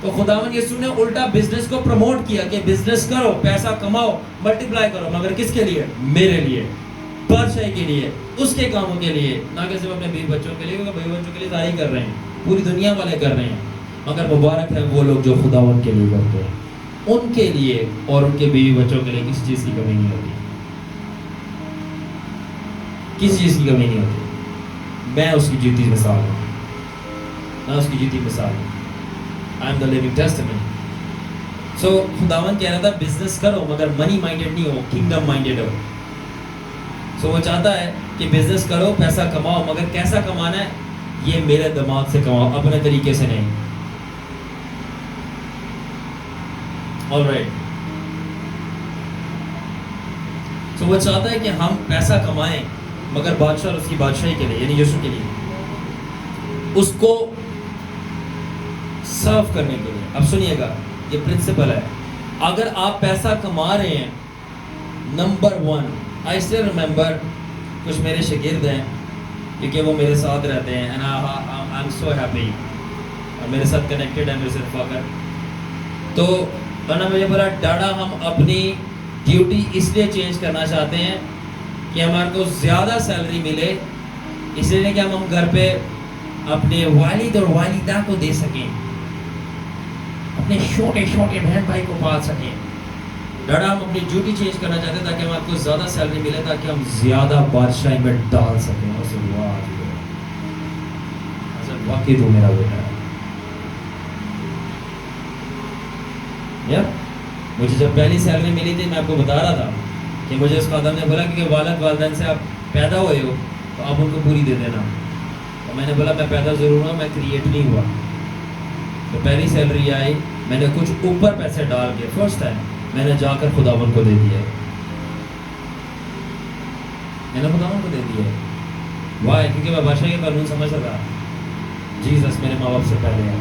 تو خداوند یسوع نے الٹا بزنس کو پروموٹ کیا کہ بزنس کرو، پیسہ کماؤ، ملٹیپلائی کرو، مگر کس کے لیے؟ میرے لیے، بادشاہی کے لیے، اس کے کاموں کے لیے، نہ کہ صرف اپنے بیوی بچوں کے لیے. کیونکہ بیوی بچوں کے لیے ظاہر کر رہے ہیں، پوری دنیا والے کر رہے ہیں، مگر مبارک ہے وہ لوگ جو خداوند کے لیے کرتے ہیں. ان کے لیے اور ان کے بیوی بچوں کے لیے کسی چیز کی کمی نہیں ہوتی، کسی چیز کی کمی نہیں ہوتی. میں اس کی جیتی مثال ہوں، میں اس کی جیتی مثال ہوں. I am the living testament. So خداوند کہہ رہا تھا بزنس کرو مگر منی مائنڈیڈ نہیں ہو، کingdom مائنڈیڈ ہو. So وہ چاہتا ہے کہ بزنس کرو، پیسہ کماؤ، مگر کیسا کمانا ہے؟ یہ میرے دماغ سے کماؤ، اپنے طریقے سے نہیں. Alright. So وہ چاہتا ہے کہ ہم پیسہ کمائیں مگر بادشاہ اور اس کی بادشاہی کے لیے، یعنی یسوع کے لیے، اس کو سرو کرنے کے لیے. اب سنیے گا، یہ پرنسپل ہے. اگر آپ پیسہ کما رہے ہیں، نمبر 1، I still remember کچھ میرے شاگرد ہیں کیونکہ وہ میرے ساتھ رہتے ہیں، and I'm so happy، میرے ساتھ کنیکٹڈ ہیں، میرے سے فخر. تو انہوں نے مجھے بولا ڈاڈا ہم اپنی ڈیوٹی اس لیے چینج کرنا چاہتے ہیں کہ ہمارے کو زیادہ سیلری ملے، اس لیے کہ ہم گھر پہ اپنے والد اور والدہ کو دے سکیں، اپنے چھوٹے چھوٹے بہن بھائی کو پال سکیں. ڈاڈا ہم اپنی ڈیوٹی چینج کرنا چاہتے ہیں تاکہ ہم آپ کو زیادہ سیلری ملے، تاکہ ہم زیادہ بادشاہی میں ڈال سکیں. واقعی تو میرا بیٹا ہے. مجھے جب پہلی سیلری ملی تھی، میں آپ کو بتا رہا تھا کہ مجھے اس خادم نے بولا کہ والد والدین سے آپ پیدا ہوئے ہو تو آپ ان کو پوری دے دینا. تو میں نے بولا میں پیدا ضرور ہوا، میں کریٹ نہیں ہوا. تو پہلی سیلری آئی، میں نے کچھ اوپر پیسے ڈال کے فرسٹ ٹائم میں نے جا کر خداوند کو دے دیا. میں نے خداوند کو دے دیا. وائی؟ کیونکہ میں بادشاہ کے قانون سمجھ رہا. جیسس میرے ماں باپ سے پہلے ہے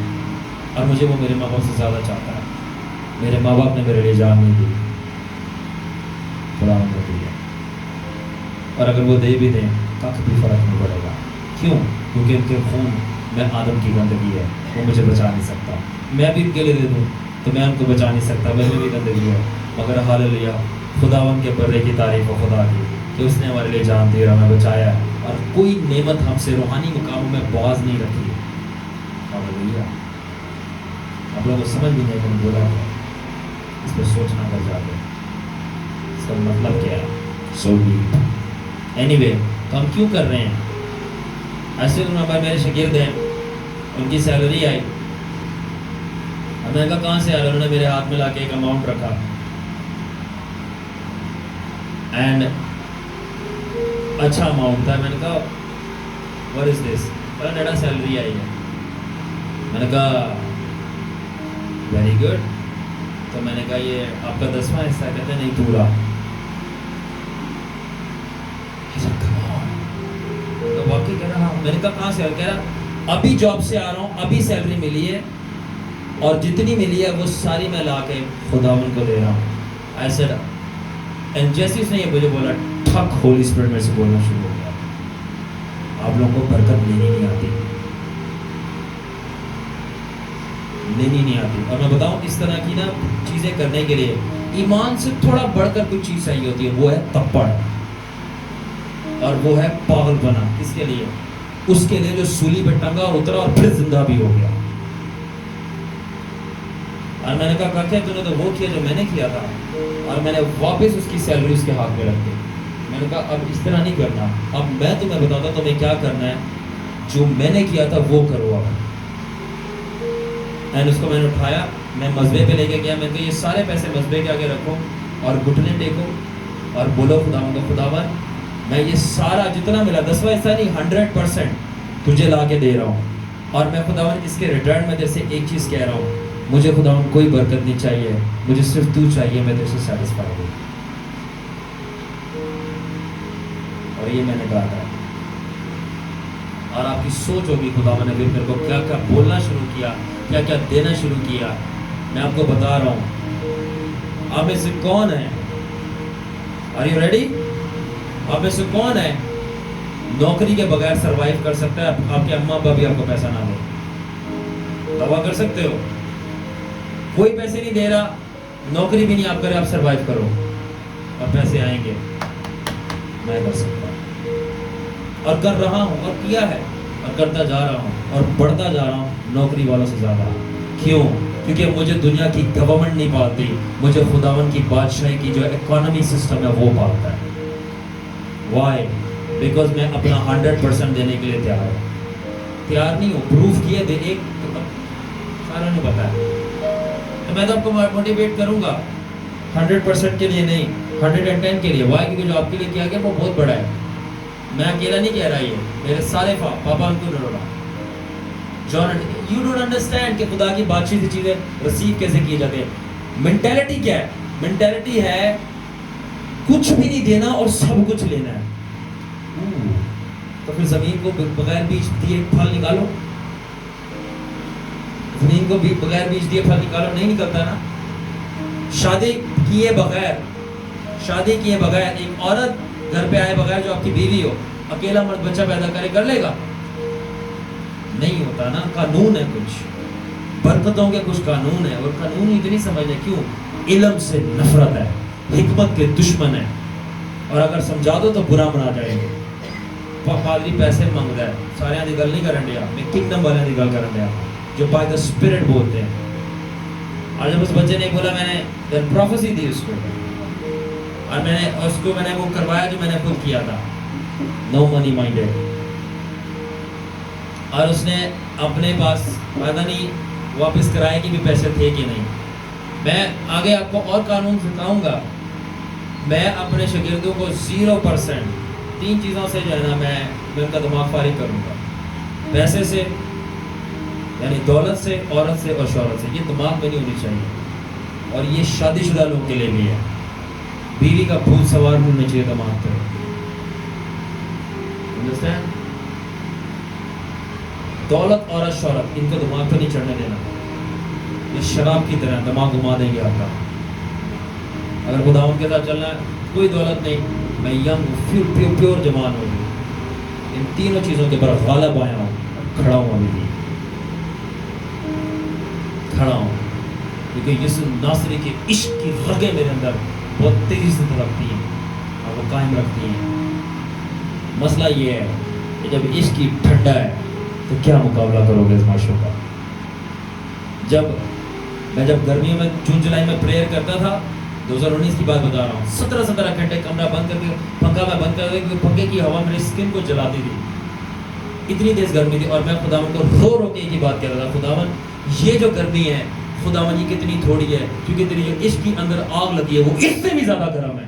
اور مجھے وہ میرے ماں باپ سے زیادہ چاہتا ہے. میرے ماں باپ نے میرے لیے جان نہیں دی، خداوند نے دی ہے. اور اگر وہ دے بھی دیں کچھ بھی فرق نہیں پڑے گا. کیوں؟ کیونکہ ان کے خون میں آدم کی گندگی ہے، وہ مجھے بچا نہیں سکتا. میں بھی ان کے لیے دے دوں تو میں ان کو بچا نہیں سکتا، میرے بھی گندگی ہے. مگر ہاللویا، خداوند کے برے کی تعریف ہو خدا کی کہ اس نے ہمارے لیے جان دی اور ہمیں بچایا ہے، اور کوئی نعمت ہم سے روحانی مقاموں میں باز نہیں رکھی. ہاللویا. آپ لوگوں کو سمجھ بھی نہیں کہ بولا ہے، اس پہ سوچنا پڑ جاتا ہے اس کا مطلب کیا ہے. سو بھی اینی وے، تو ہم کیوں کر رہے ہیں ایسے؟ میرے شاگرد ہیں، ان کی سیلری آئی، میں نے کہا کہاں سے آ رہا؟ انہوں نے میرے ہاتھ میں لا کے ایک اماؤنٹ رکھا اینڈ اچھا اماؤنٹ تھا. میں نے کہا واٹ از دس؟ ڈیڈا سیلری آئی ہے. میں نے کہا ویری گڈ. تو میں نے کہا یہ آپ کا 10واں حصہ؟ کہتے ہیں نہیں پورا. تو واقعی کہہ رہا. میں نے کہا کہاں سے؟ کہہ رہا ابھی جاب سے آ رہا ہوں، ابھی سیلری ملی ہے اور جتنی ملی ہے وہ ساری میں لا کے خداوند کو دے رہا ہوں. ایسے اینڈ جیسے اس نے یہ مجھے بولا، ٹھک ہولی اسپرٹ میں سے بولنا شروع ہو گیا. آپ لوگوں کو برکت لینی نہیں آتی، لینی نہیں آتی. اور میں بتاؤں اس طرح کی نا چیزیں کرنے کے لیے ایمان سے تھوڑا بڑھ کر کوئی چیز چاہیے ہوتی ہے، وہ ہے تپڑ اور وہ ہے پاگل بنا. کس کے لیے؟ اس کے لیے جو سولی پہ ٹنگا اور اترا اور پھر زندہ بھی ہو گیا. اور میں نے کہا کیا تو نے تو وہ کیا جو میں نے کیا تھا، اور میں نے واپس اس کی سیلری اس کے ہاتھ میں رکھ دی. میں نے کہا اب اس طرح نہیں کرنا، اب میں تمہیں بتاتا ہوں تمہیں کیا کرنا ہے. جو میں نے کیا تھا وہ کرو. اب اینڈ اس کو میں نے اٹھایا، میں مذبے پہ لے کے گیا. میں نے کہا یہ سارے پیسے مذبے کے آگے رکھو اور گھٹنے ٹیکو اور بولو خداوند کو، خداوند میں یہ سارا جتنا ملا 10واں حصہ نہیں 100% تجھے لا کے دے رہا ہوں. اور میں خداوند اس کے ریٹرن میں جیسے ایک چیز کہہ رہا ہوں، مجھے خداوند کوئی برکت نہیں چاہیے، مجھے صرف تو چاہیے، میں تجھ سے سیٹسفائی ہوں. اور یہ میں نے کہا تھا. اور آپ کی سوچ ہوگی خداوند نے پھر میرے کو کیا کیا بولنا شروع کیا، کیا کیا دینا شروع کیا. میں آپ کو بتا رہا ہوں. آپ میں سے کون ہے، آر یو ریڈی؟ آپ میں سے کون ہے نوکری کے بغیر سروائیو کر سکتا ہے؟ آپ کے اماں ابا بھی آپ کو پیسہ نہ دے، دعویٰ کر سکتے ہو؟ کوئی پیسے نہیں دے رہا، نوکری بھی نہیں آپ کرے، آپ سروائیو کرو اور پیسے آئیں گے. میں کر سکتا ہوں اور کر رہا ہوں اور کیا ہے اور کرتا جا رہا ہوں اور بڑھتا جا رہا ہوں نوکری والوں سے زیادہ. کیوں؟ کیونکہ مجھے دنیا کی گورنمنٹ نہیں پالتی، مجھے خداوند کی بادشاہی کی جو اکانومی سسٹم ہے وہ پالتا ہے. وائی؟ بیکاز میں اپنا 100% دینے کے لیے تیار نہیں ہوں. پروف کیے دے ایک سارا نہیں پتا ہے. تو میں تو آپ کو موٹیویٹ کروں گا 100% کے لیے نہیں، 110 کے لیے. وائی؟ کیونکہ جو آپ کے لیے کیا گیا وہ بہت بڑا ہے. میں اکیلا نہیں کہہ رہا، یہ میرے سارے پاپا ان کو ڈروڑا. جان یو ڈونٹ انڈرسٹینڈ کہ خدا کی بادشاہی سے چیزیں ریسیو کیسے کی جاتی ہیں. مینٹیلٹی کیا ہے؟ مینٹیلٹی ہے کچھ بھی نہیں دینا اور سب کچھ لینا ہے. تو پھر زمین کو بغیر بیج دیے پھل نکالو، زمین کو بغیر بیج دیے پھل نکالو، نہیں نکلتا نا. شادی کیے بغیر ایک عورت گھر پہ آئے بغیر جو آپ کی بیوی ہو، اکیلا مرد بچہ پیدا کرے، کر لے گا؟ نہیں ہوتا نا. قانون ہے، کچھ برکتوں کے کچھ قانون ہے، اور قانون اتنی سمجھنے. کیوں؟ علم سے نفرت ہے، حکمت کے دشمن ہے. اور اگر سمجھا دو تو برا بنا جائیں گے. پادری پیسے مانگتا ہے, سارے کی گل نہیں کرن دیا, میں کنگڈم والوں کی گل کرن دیا جو بائی دا اسپرٹ بولتے ہیں. اور جب اس بچے نے بولا, میں نے پروفیسی دی اس کو, اور میں نے وہ کروایا جو میں نے خود کیا تھا, نو منی مائنڈیڈ. اور اس نے اپنے پاس پتہ نہیں واپس کرائے کہ بھی پیسے تھے کہ نہیں. میں آگے آپ کو اور قانون سکھاؤں گا. میں اپنے شاگردوں کو 0% 3 چیزوں سے جو ہے نا میں ان کا دماغ فارغ کروں گا. پیسے سے, یعنی دولت سے, عورت سے اور شہرت سے. یہ دماغ میں نہیں ہونی چاہیے. اور یہ شادی شدہ لوگوں کے لیے بھی ہے. بیوی کا بھوت سوار ہونا چاہیے دماغ پہ. انڈرسٹینڈ؟ دولت اور شہرت ان کو دماغ پہ نہیں چڑھنے دینا. یہ شراب کی طرح دماغ گھما دیں گے آپ کا. اگر خداوند کے ساتھ چلنا ہے, کوئی دولت نہیں, میں ینگ پیور جوان ہوں, ان تینوں چیزوں کے اوپر غالب آیا ہوں, کھڑا ہوں ابھی بھی کھڑا ہوں, کیونکہ یسوع ناصری کے عشق کی رگیں میرے اندر بہت تیزی سے دھڑکتی ہیں اور وہ قائم رکھتی ہیں. مسئلہ یہ ہے کہ جب عشق کی ٹھنڈا ہے تو کیا مقابلہ کرو گے اس معاشروں کا. جب گرمیوں میں جون جولائی میں پریئر کرتا تھا, 2019 کی بات بتا رہا ہوں, 17 گھنٹے کمرہ بند کر کے پنکھا میں بند کر کے, کیونکہ پنکھے کی ہوا میری اسکن کو جلاتی تھی, اتنی تیز گرمی تھی. اور میں خداوند کو رو رو کے ایک ہی بات کہہ رہا تھا, خداوند یہ جو گرمی ہے خداوند یہ کتنی تھوڑی ہے, کیونکہ تیری جو عشق کی اندر آگ لگی ہے وہ اس سے بھی زیادہ گرم ہے,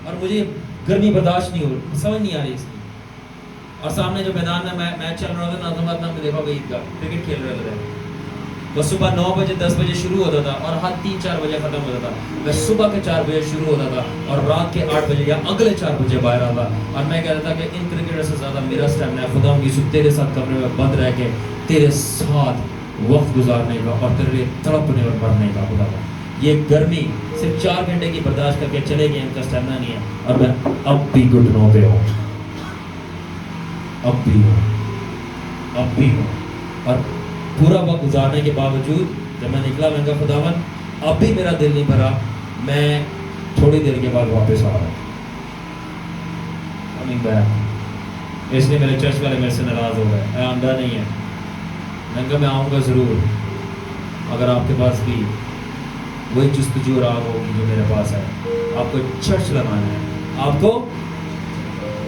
اور مجھے گرمی برداشت نہیں ہو رہی, سمجھ نہیں آ رہی اس کی. اور سامنے جو میدان میں میچ چل رہا تھا ناظمات میں دیکھا گئی عید کا کرکٹ کھیل رہے تھے. وہ صبح 9 بجے 10 بجے شروع ہوتا تھا اور ہر 3-4 بجے ختم ہوتا تھا. میں صبح کے 4 بجے شروع ہوتا تھا اور رات کے 8 بجے یا اگلے 4 بجے باہر آتا, اور میں کہتا تھا کہ ان کرکٹر سے زیادہ میرا اسٹیمنا ہے خدا کی تیرے ساتھ کمرے میں بند رہ کے تیرے ساتھ وقت گزارنے کا اور تیرے تڑپنے اور مرنے کا. خدا یہ گرمی صرف 4 گھنٹے کی برداشت کر کے چلے گئے, ان کا اسٹیمنا نہیں ہے. اور میں اب بھی گھٹنوں پہ ہوں, اب بھی ہوں. اور پورا وقت گزارنے کے باوجود جب میں نکلا, میں کہا خداوند اب بھی میرا دل نہیں بھرا, میں تھوڑی دیر کے بعد واپس آ رہا ہوں. اس لیے میرے چرچ والے میرے سے ناراض ہو گئے, میں آمدہ نہیں ہے. میں کہا میں آؤں گا ضرور, اگر آپ کے پاس بھی وہی جستجو راہ ہوگی جو میرے پاس ہے. آپ کو چرچ لگانا ہے, آپ کو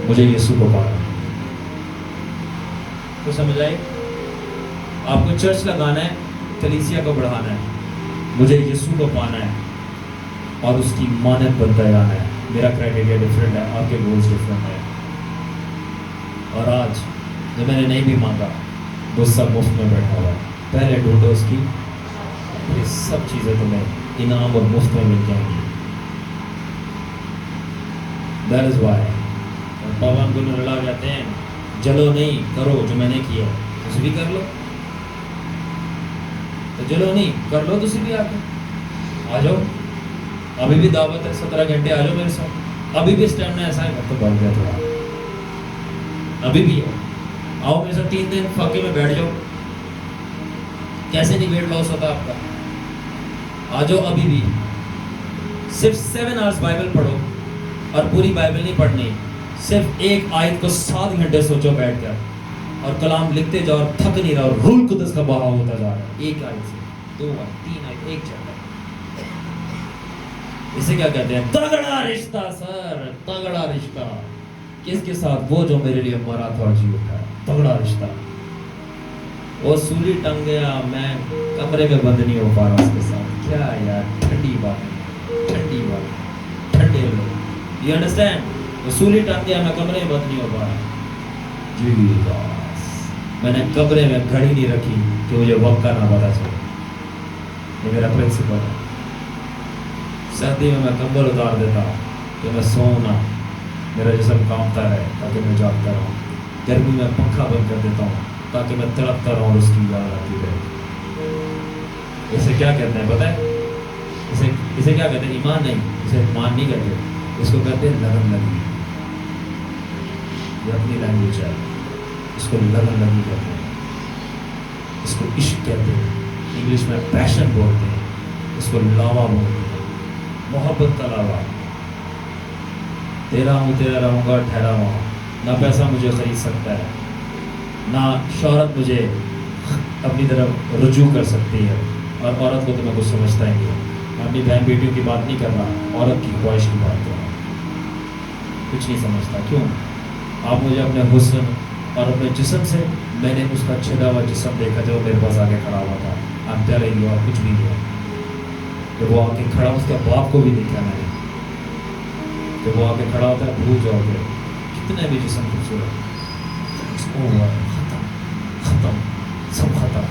مجھے یسوع کو پانا ہے. تو سمجھ آئے, آپ کو چرچ لگانا ہے, کلیسیا کو بڑھانا ہے, مجھے یسوع کو پانا ہے اور اس کی مانند بنتا جانا ہے. میرا کرائٹیریا ڈفرینٹ ہے, آپ کے گولز ڈفرینٹ ہے. اور آج جو میں نے نہیں بھی مانگا وہ سب مفت میں بیٹھا ہوا ہے. پہلے ڈھونڈو اس کی, یہ سب چیزیں تمہیں انعام اور مفت میں مل جائیں گی. دیٹ از وائی پاون کو لڑا جاتے ہیں, جلو نہیں کرو جو میں نے کیا, تم بھی کر لو. تو چلو نہیں کر لو, تسی بھی آ کے آ جاؤ. ابھی بھی دعوت ہے, 17 گھنٹے آ جاؤ میرے ساتھ. ابھی بھی اسٹیمنا ایسا ہے, تو بڑھ گیا تھوڑا, ابھی بھی آؤ میرے ساتھ 3 دن فاقے میں بیٹھ جاؤ. کیسے نہیں ویٹ لاس ہوتا آپ کا, آ جاؤ. ابھی بھی صرف 7 آورس بائبل پڑھو, اور پوری بائبل نہیں پڑھنی, صرف ایک آیت کو 7 گھنٹے سوچو بیٹھ کر, اور کلام لکھتے جاؤ اور تھک نہیں رہا, اور روح القدس کا بہاؤ ہوتا جا رہا ہے. ایک آیت سے 2 آیت 3 آیت ایک چیپٹر. اسے کیا کہتے ہیں؟ تگڑا رشتہ سر, تگڑا رشتہ. کس کے ساتھ؟ وہ جو میرے لیے مرا تھا اور جی اٹھا. تگڑا رشتہ. وہ سولی ٹنگ گیا, میں کمرے میں بند نہیں ہو پا رہا اس کے ساتھ. کیا یار ٹھنڈی بات ہے, ٹھنڈی بات, ٹھنڈے لوگ. You understand? وہ سولی ٹنگ گیا, میں کمرے میں بند نہیں ہو پا رہا. جی میں نے کمرے میں گھڑی نہیں رکھی کہ مجھے وقت کا نہ پتا چلے. یہ میرا پرنسپل ہے. سردی میں کمبل اتار دیتا ہوں کہ میں سوؤں نہ, میرا جسم کانپتا رہے تاکہ میں جاگتا رہوں. گرمی میں پنکھا بند کر دیتا ہوں تاکہ میں تڑپتا رہوں اور اس کی یاد آتی رہے. اسے کیا کہتے ہیں پتہ ہے؟ اسے کیا کہتے ہیں؟ ایمان نہیں, اسے ایمان نہیں کہتے, اس کو کہتے ہیں لگن لگی. یہ اپنی لینگویج ہے, اس کو لگن لگی کہتے ہیں, اس کو عشق کہتے ہیں, انگلش میں پیشن بولتے ہیں, اس کو لاوا بولتے ہیں, محبت کا لاوا. تیرا ہوں تیرا رہوں گا ٹھہرا ہوا. نہ پیسہ مجھے خرید سکتا ہے, نہ شہرت مجھے اپنی طرف رجوع کر سکتی ہے. اور عورت کو تو میں کچھ سمجھتا ہی نہیں. میں اپنی بہن بیٹیوں کی بات نہیں کر رہا, عورت کی خواہش کی بات کر رہا ہوں. کچھ نہیں سمجھتا. کیوں؟ آپ مجھے اپنے حسن اور اپنے جسم سے, میں نے اس کا چھلا ہوا جسم دیکھا جو میرے پاس آگے کھڑا ہوا تھا. آپ ڈر رہی ہو, کچھ بھی نہیں. جب وہ آ کے کھڑا, اس کے باپ کو بھی دیکھا میں نے. جب وہ آ کے کھڑا ہوتا ہے بھول جاؤ گے کتنے بھی جسم خوبصورت. ختم ختم سب ختم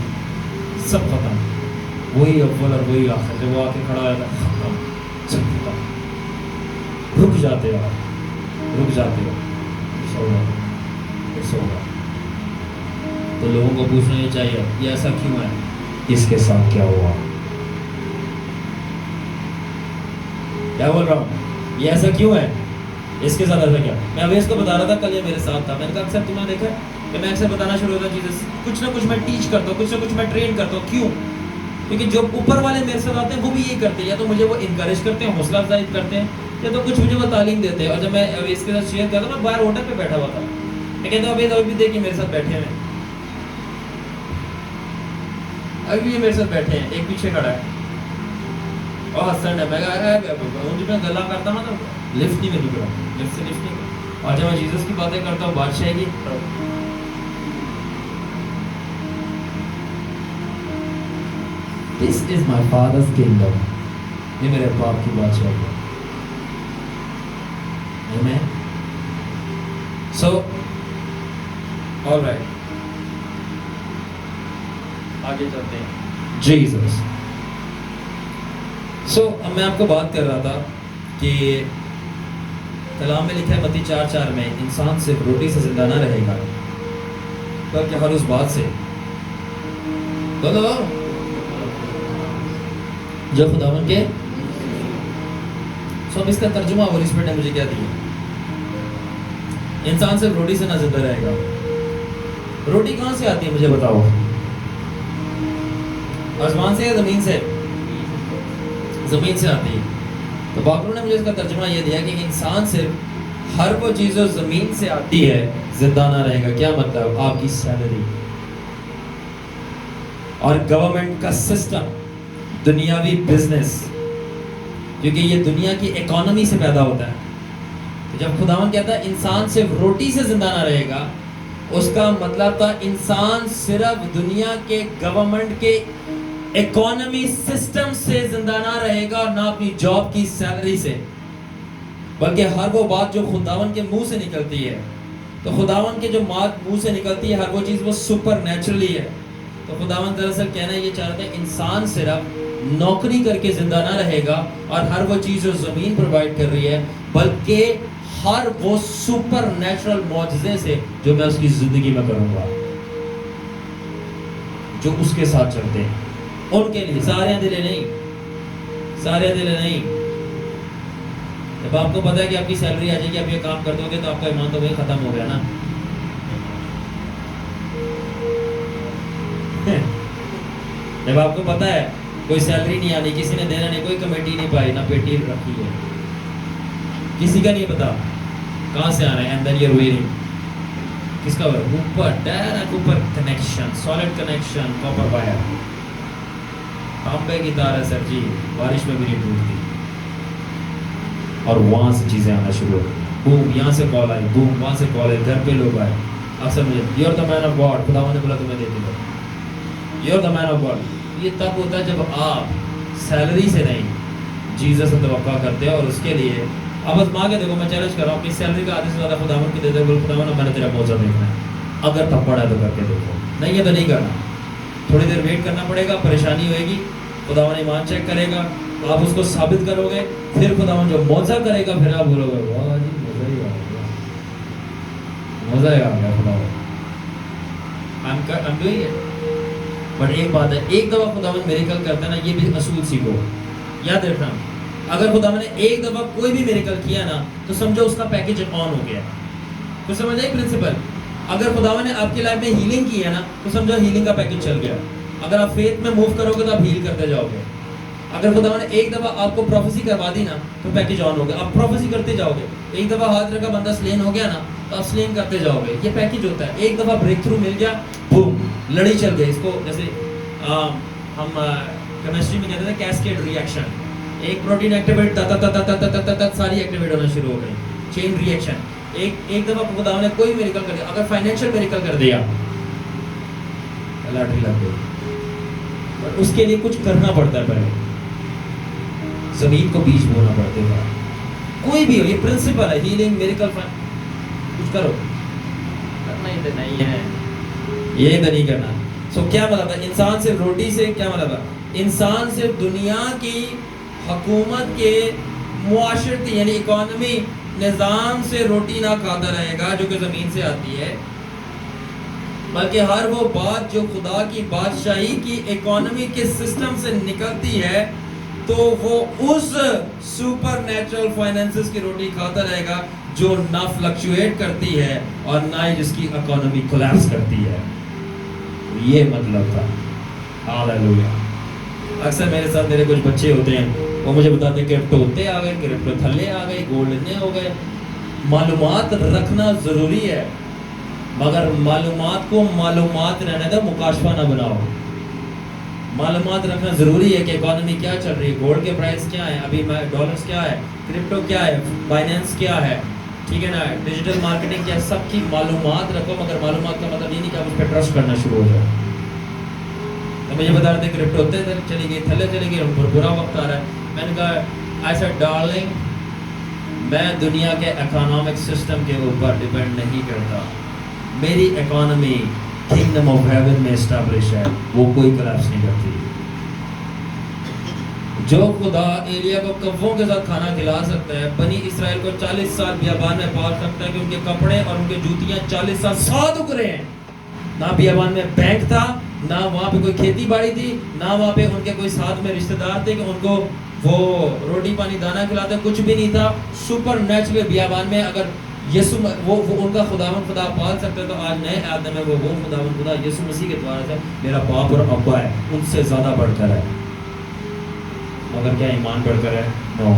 سب ختم. وہی اول اور وہی آخر. جب وہ آ کے کھڑا ہوتا ہے ختم سب ختم. رک جاتے ہو, رک جاتے ہو. تو لوگوں کو پوچھنا یہ چاہیے یہ ایسا کیوں ہے, اس کے ساتھ کیا ہوا. کیا بول رہا ہوں, یہ ایسا کیوں ہے, اس کے ساتھ ایسا کیا. میں ابھی اس کو بتا رہا تھا, کل یہ میرے ساتھ تھا. میں نے کہا اکثر تم نے دیکھا کہ میں اکثر بتانا شروع ہوتا چیزیں, کچھ نہ کچھ میں ٹیچ کرتا ہوں, کچھ نہ کچھ میں ٹرین کرتا ہوں. کیوں؟ کیونکہ جو اوپر والے میرے ساتھ آتے ہیں وہ بھی یہی کرتے ہیں. یا تو مجھے وہ انکریج کرتے ہیں, حوصلہ افزائی کرتے ہیں, یا تو کچھ مجھے وہ تعلیم دیتے ہیں. اور جب میں ابھی اس کے ساتھ شیئر کرتا ہوں, میں باہر ہوٹل پہ بیٹھا ہوا تھا, میں کہتا ہوں ابھی بھی دیکھیے میرے ساتھ بیٹھے ہیں, ابھی بھی یہ میرے ساتھ بیٹھے ہیں. ایک پیچھے کھڑا ہے اور ہسن ہے. میں کہا گلا کرتا ہوں تو لفٹ نہیں مل رہا, لفٹ سے لفٹ نہیں. اور جب میں جیزس کی باتیں کرتا ہوں, بادشاہ کی, This is my father's kingdom. یہ میرے باپ کی بادشاہی ہے. Amen. So, all right. آگے چلتے ہیں. Jesus. So, اب میں آپ کو بات کر رہا تھا کہ کلام میں لکھا ہے متی 4:4 میں, انسان صرف روٹی سے زندہ نہ رہے گا بلکہ ہر اس بات سے جو خداوند کے. سو اب اس کا ترجمہ ہولی اسپرٹ نے مجھے کیا دیا. انسان صرف روٹی سے نہ زندہ رہے گا. روٹی کہاں سے آتی ہے مجھے بتاؤ, آسمان سے یا زمین سے؟ زمین سے آتی ہے. تو باقروں نے مجھے اس کا ترجمہ یہ دیا کہ انسان صرف ہر وہ چیز جو زمین سے آتی ہے زندہ نہ رہے گا. کیا مطلب؟ آپ کی سیلری اور گورنمنٹ کا سسٹم, دنیاوی بزنس, کیونکہ یہ دنیا کی اکانومی سے پیدا ہوتا ہے. تو جب خداوند کہتا ہے انسان صرف روٹی سے زندہ نہ رہے گا, اس کا مطلب تھا انسان صرف دنیا کے گورنمنٹ کے اکانومی سسٹم سے زندہ نہ رہے گا, اور نہ اپنی جاب کی سیلری سے, بلکہ ہر وہ بات جو خداوند کے منہ سے نکلتی ہے. تو خداوند کے جو بات منہ سے نکلتی ہے ہر وہ چیز وہ سپر نیچرلی ہے. تو خداوند دراصل کہنا یہ چاہتے ہیں انسان صرف نوکری کر کے زندہ نہ رہے گا اور ہر وہ چیز جو زمین پرووائڈ کر رہی ہے, بلکہ ہر وہ سپر نیچرل معجزے سے جو میں اس کی زندگی میں کروں گا, جو اس کے ساتھ چلتے ہیں ان کے لیے. سارے دلے نہیں, سارے دلے نہیں. جب آپ کو پتا ہے کہ آپ کی سیلری آ جائے گی, آپ یہ کام کر دو گے, تو آپ کا ایمان تو وہی ختم ہو گیا نا. جب آپ کو پتا ہے کوئی سیلری نہیں آنی, کسی نے دینا نہیں, کوئی کمیٹی نہیں پائی, نہ پیٹی رکھی ہے, کسی کا نہیں پتا کہاں سے آنا ہے, and then you are waiting. کس کا اوپر ڈائریکٹ اوپر connection, solid connection, copper wire, تانبے کی تار ہے سر جی, بارش میں بھی نہیں ٹوٹتی. اور وہاں سے چیزیں آنا شروع ہو, بوم یہاں سے کال آئی, بوم وہاں سے کال آئی, گھر پہ لوگ آئے. اکثر مجھے you are the man of God, خداوند نے بولا تمہیں دے دے, you are the man of God. یہ تب ہوتا ہے جب آپ سیلری سے نہیں جیزس سے توقع کرتے ہیں, اور اس کے لیے اب ازما کے دیکھو. میں چیلنج کر رہا ہوں کہ سیلری کا آدھے سے زیادہ خداوند کی دے دے, بول خداوند میں نے تیرا معجزہ دیکھنا ہے. اگر تھپڑ ہے تو کر کے دیکھو, نہیں ہے تو نہیں کرنا. تھوڑی دیر ویٹ کرنا پڑے گا, پریشانی ہوئے گی, خداوند ایمان چیک کرے گا, آپ اس کو ثابت کرو گے, پھر خداوند جو معجزہ کرے گا پھر آپ بولو گے واہ جی مزہ ہی آ گیا, مزہ ہی آ گیا خداوند. بٹ ایک بات ہے, ایک دفعہ خداوند میریکل کرتا ہے نا, یہ بھی اصول سیکھو, یاد رکھنا. اگر خداوند نے ایک دفعہ کوئی بھی میریکل کیا نا, تو سمجھو اس کا پیکیج آن ہو گیا. تو سمجھ آئی پرنسپل؟ اگر خداوند نے آپ کی لائف میں ہیلنگ کی ہے نا, تو سمجھو ہیلنگ کا پیکیج چل گیا. اگر آپ فیتھ میں موو کرو گے تو آپ ہیل کرتے جاؤ گے. اگر خدا نے ایک دفعہ آپ کو پروفیسی کروا دی نا تو پیکج آن ہو گیا. آپ پروفیسی کرتے جاؤ گے. ایک دفعہ ہاتھ رکھا بندہ سلین ہو گیا نا تو آپ سلین کرتے جاؤ گے. یہ پیکج ہوتا ہے. ایک دفعہ بریک تھرو مل گیا, بوم, لڑی چل گئی. اس کو جیسے ہم کیمسٹری میں کہتے ہیں کیسکیڈ ری ایکشن. ایک پروٹین ایکٹیویٹ ساری ایکٹیویٹ ہونا شروع ہو گئی. چین ری ایکشن. ایک دفعہ خدا نے کوئی میریکل کر دیا, اگر فائنینشیل میریکل کر دیا, لاٹری لگ گئی. اور اس کے لیے کچھ کرنا پڑتا ہے. پہلے زمین کو بیج بونا پڑتے ہیں. کوئی بھی ہو, یہ پرنسپل ہے. ہیلنگ, میریکل, کچھ کرو. کرنا ہی تو نہیں ہے, یہ تو نہیں کرنا. سو کیا مطلب ہے انسان صرف روٹی سے؟ کیا مطلب ہے انسان صرف دنیا کی حکومت کے معاشرتی یعنی اکانومی نظام سے روٹی نہ کھاتا رہے گا جو کہ زمین سے آتی ہے, بلکہ ہر وہ بات جو خدا کی بادشاہی کی اکانومی کے سسٹم سے نکلتی ہے تو وہ اس سپر نیچرل فائنینسز کی روٹی کھاتا رہے گا جو نہ فلکچویٹ کرتی ہے اور نہ ہی جس کی اکانومی کولیپس کرتی ہے. یہ مطلب تھا. ہاللویا. اکثر میرے ساتھ میرے کچھ بچے ہوتے ہیں, وہ مجھے بتاتے ہیں کرپٹو ہوتے آ گئے, کرپٹو تھلے آ گئے, گولڈ اتنے ہو گئے. معلومات رکھنا ضروری ہے, مگر معلومات کو معلومات رہنے دو, مکاشفہ نہ بناؤ. معلومات رکھنا ضروری ہے کہ اکانومی کیا چل رہی ہے, گولڈ کے پرائس کیا ہے, ابھی ڈالرز کیا ہے, کرپٹو کیا ہے, فائنینس کیا ہے, ٹھیک ہے نا, ڈیجیٹل مارکیٹنگ کیا ہے, سب کی معلومات رکھو. مگر معلومات کا مطلب یہ نہیں کہ آپ اس پہ ٹرسٹ کرنا شروع ہو جائے. تو مجھے بتا رہے تھے کرپٹو ہوتے تھے, چلی گئی, تھلے چلی گئی, ان پر برا وقت آ رہا ہے. میں نے کہا ایسا ڈارلنگ, میں دنیا کے اکنامک سسٹم کے اوپر ڈیپینڈ نہیں کرتا. میری اکانومی کنگڈم آف ہیون میں اسٹیبلش ہے, وہ کوئی کلیپس نہیں کرتی. جو خدا ایلیا کو کبوں کے ساتھ کھانا کھلا سکتا ہے, بنی اسرائیل کو 40 سال بیابان میں پال سکتا ہے کہ ان کے کپڑے اور ان کے جوتیاں 40 سال ساتھ اکھرے ہیں. نہ بیابان میں بینک تھا, نہ وہاں پہ کوئی کھیتی باڑی تھی, نہ وہاں پہ ان کے کوئی ساتھ میں رشتہ دار تھے کہ ان کو وہ روٹی پانی دانا کھلاتے, کچھ بھی نہیں تھا. سپر نیچرل بیابان میں اگر یسوع وہ ان کا خداوند خدا پال سکتا ہے تو آج نئے آدم میں وہ خداوند خدا یسوع مسیح کے دوارا سے میرا باپ اور ابا ہے, ان سے زیادہ بڑھ کر ہے. مگر کیا ایمان بڑھ کر ہے؟ نو.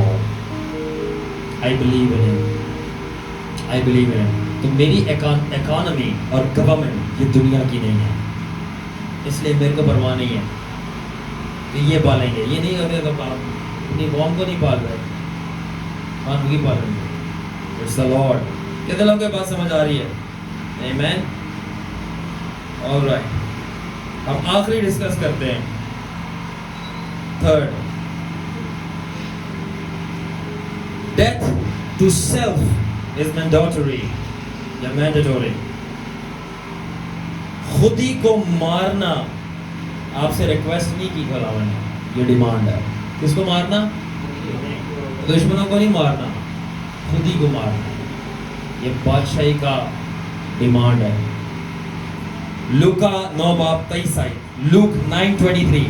آئی بلیو ان ہم, آئی بلیو ان ہم. تو میری اکانومی اور گورنمنٹ یہ دنیا کی نہیں ہے, اس لیے میرے کو پرواہ نہیں ہے کہ یہ پالیں گے, یہ نہیں ہوتے تو اپنی قوم کو نہیں پال رہے, قوم کی پال رہے ہیں. It's the lord. کتنے لوگوں کے بات سمجھ آ رہی ہے؟ آمین. آلرائٹ, ہم آخری ڈسکس کرتے ہیں. Third, death to self is mandatory یا مینڈیٹوری. خود ہی کو مارنا آپ سے ریکویسٹ نہیں کی خداوند نے, یہ ڈیمانڈ ہے. کس کو مارنا؟ دشمنوں کو نہیں مارنا, خود ہی کو مارنا. یہ بادشاہی کا ڈیمانڈ ہے. لوکا 9:23, Luke 9:23.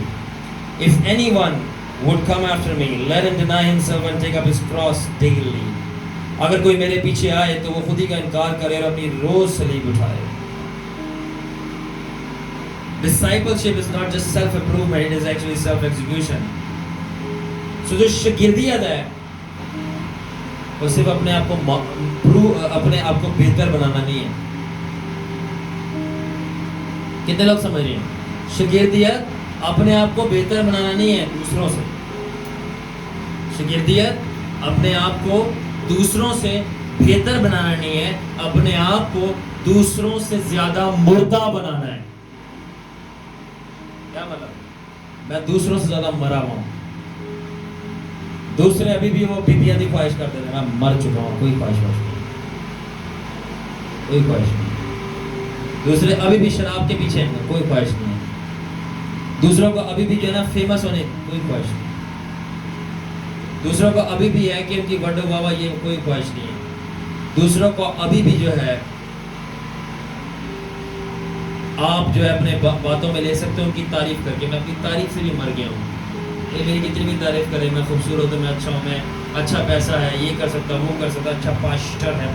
If anyone would come after me, let him deny himself and take up his cross daily. اگر کوئی میرے پیچھے آئے تو وہ خود ہی کا انکار کرے اور اپنی روز صلیب اٹھائے. Discipleship is not just self-improvement, it is actually self-execution. So جو شاگردیت ہے وہ صرف اپنے آپ کو بہتر بنانا نہیں ہے. کتنے لوگ سمجھ رہے ہیں؟ شاگردیت اپنے آپ کو بہتر بنانا نہیں ہے دوسروں سے. شاگردیت اپنے آپ کو دوسروں سے بہتر بنانا نہیں ہے, اپنے آپ کو دوسروں سے زیادہ مردہ بنانا ہے. کیا مطلب؟ میں دوسروں سے زیادہ مرا ہوں. دوسرے ابھی بھی وہ بیبیاتی خواہش کرتے تھے, میں مر چکا ہوں, کوئی خواہش نہیں, کوئی خواہش نہیں. دوسرے ابھی بھی شراب کے پیچھے ہیں, کوئی خواہش نہیں ہے. دوسروں کو ابھی بھی جو ہے نا فیمس ہونے, کوئی خواہش نہیں. دوسروں کو ابھی بھی ہے کہ ان کی وڈو بابا, یہ کوئی خواہش نہیں ہے. دوسروں کو ابھی بھی جو ہے آپ جو ہے اپنے باتوں میں لے سکتے ہو ان کی تعریف کر کے. میں اپنی تعریف سے بھی مر گیا ہوں. یہ میری کتنی بھی تعریف کرے, میں خوبصورت ہوں, میں اچھا ہوں, میں اچھا پیسہ ہے, یہ کر سکتا ہوں, وہ کر سکتا, اچھا پاسٹر ہے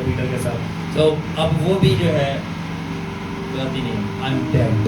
پیٹر کے ساتھ. تو اب وہ بھی جو ہے جاتی نہیں. I am dead.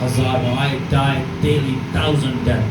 1000 I die daily 1000 death,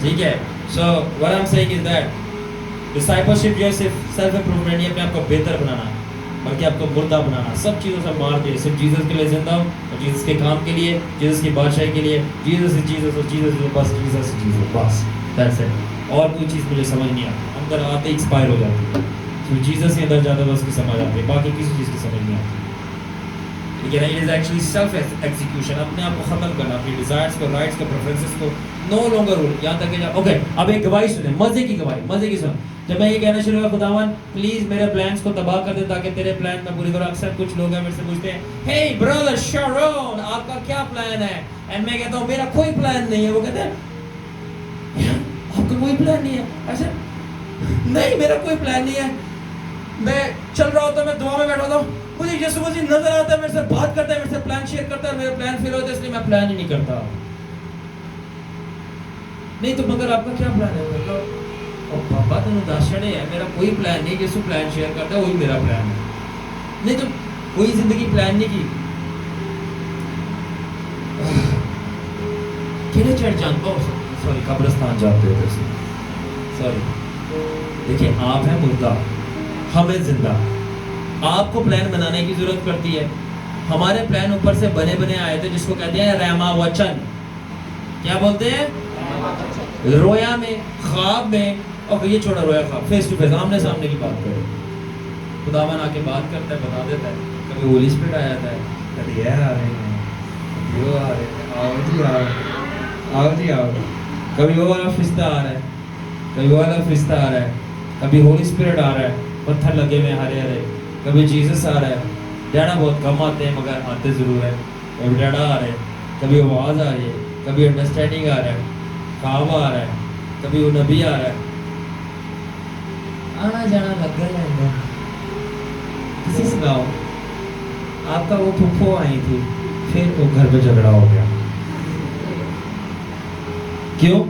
ٹھیک ہے. So what I'm saying is that discipleship جو ہے صرف سیلف امپروومنٹ نہیں، اپنے آپ کو بہتر بنانا بلکہ آپ کو مردہ بنانا، سب چیزوں سے مار کے صرف جیسس کے لیے زندہ ہوں اور جیسس کے کام کے لیے، جیسس کی بادشاہی کے لیے. جیسس اور بس جیسس بس دیٹس اٹ. اور کوئی چیز مجھے سمجھ نہیں آتی، اندر آتے ایکسپائر ہو جاتی ہے. تو جیسس کے اندر جاتا ہے تو اس کی سمجھ آتی ہے، باقی کسی چیز کی سمجھ نہیں آتی. لیکن it is actually self execution, اپنے آپ کو ختم کرنا، اپنی ڈیزائرس کو، رائٹس کو، پریفرنسز کو نو لانگر رول. یہاں تک کہ اوکے اب ایک گواہی سنیں، مزے کی گواہی، مزے کی سنیں. جب میں یہ کہنا شروع ہوا خداوند پلیز میرے پلانس کو تباہ کر دے تاکہ تیرے پلان میں پوری طرح. اکثر کچھ لوگ ہیں میرے سے پوچھتے ہیں hey brother Sharon آپ کا کیا پلان ہے؟ اینڈ میں کہتا ہوں میرا کوئی پلان نہیں ہے. وہ کہتے ہیں آپ کا کوئی پلان نہیں ہے؟ ایسے نہیں میرا کوئی پلان نہیں ہے. میں چل رہا ہوتا ہوں، میں دعا میں بیٹھا ہوتا ہوں، مجھے یسوع مسیح نظر آتا ہے، میرے سے بات کرتا ہے، میرے سے پلان شیئر کرتا ہے، میرے پلان فیل ہوتے ہیں اس لیے میں پلان ہی نہیں کرتا. نہیں تو مگر آپ کا کیا پلان ہے؟ اور پاپا تو داشڑے ہے، میرا کوئی پلان نہیں. یسوع پلان شیئر کرتا ہے وہی میرا پلان ہے. نہیں تو کوئی زندگی پلان نہیں کی. کہنے چڑھ جانتا ہوں سوری قبرستان جاتے ہوتے سوری. دیکھیں آپ ہیں مردہ، ہمیں زندہ. آپ کو پلان بنانے کی ضرورت پڑتی ہے. ہمارے پلان اوپر سے بنے بنے آئے تھے جس کو کہتے ہیں رحمہ وچن. کیا بولتے ہیں؟ رویا میں، خواب میں. اور یہ چھوڑا رویا خواب، فیس ٹو فیس آمنے سامنے کی بات کرو. خداوند آ کے بات کرتا ہے، بتا دیتا ہے. کبھی ہولی اسپرٹ آ جاتا ہے، کبھی یہ آ رہے ہیں، کبھی وہ آ رہے ہیں، آؤ جی آؤ، آؤ جی آؤ. کبھی وہ والا فرشتہ آ رہا ہے، کبھی وہ والا فرشتہ آ رہا ہے، کبھی ہولی اسپرٹ آ رہا ہے، پتھر لگے ہوئے ہرے ہرے. کبھی جیسس آ رہا ہے. ڈیڈا بہت کم آتے ہیں مگر آتے ضرور ہیں. کبھی ڈیڈا آ رہے ہیں، کبھی آواز آ رہی ہے، کبھی انڈرسٹینڈنگ آ رہا ہے، خواب آ رہا ہے، کبھی وہ نبی آ رہا ہے. آنا جانا لگ گیا ہے. کسی سے کہا آپ کا وہ پھپھو آئی تھی، پھر وہ گھر پہ جھگڑا ہو گیا. کیوں؟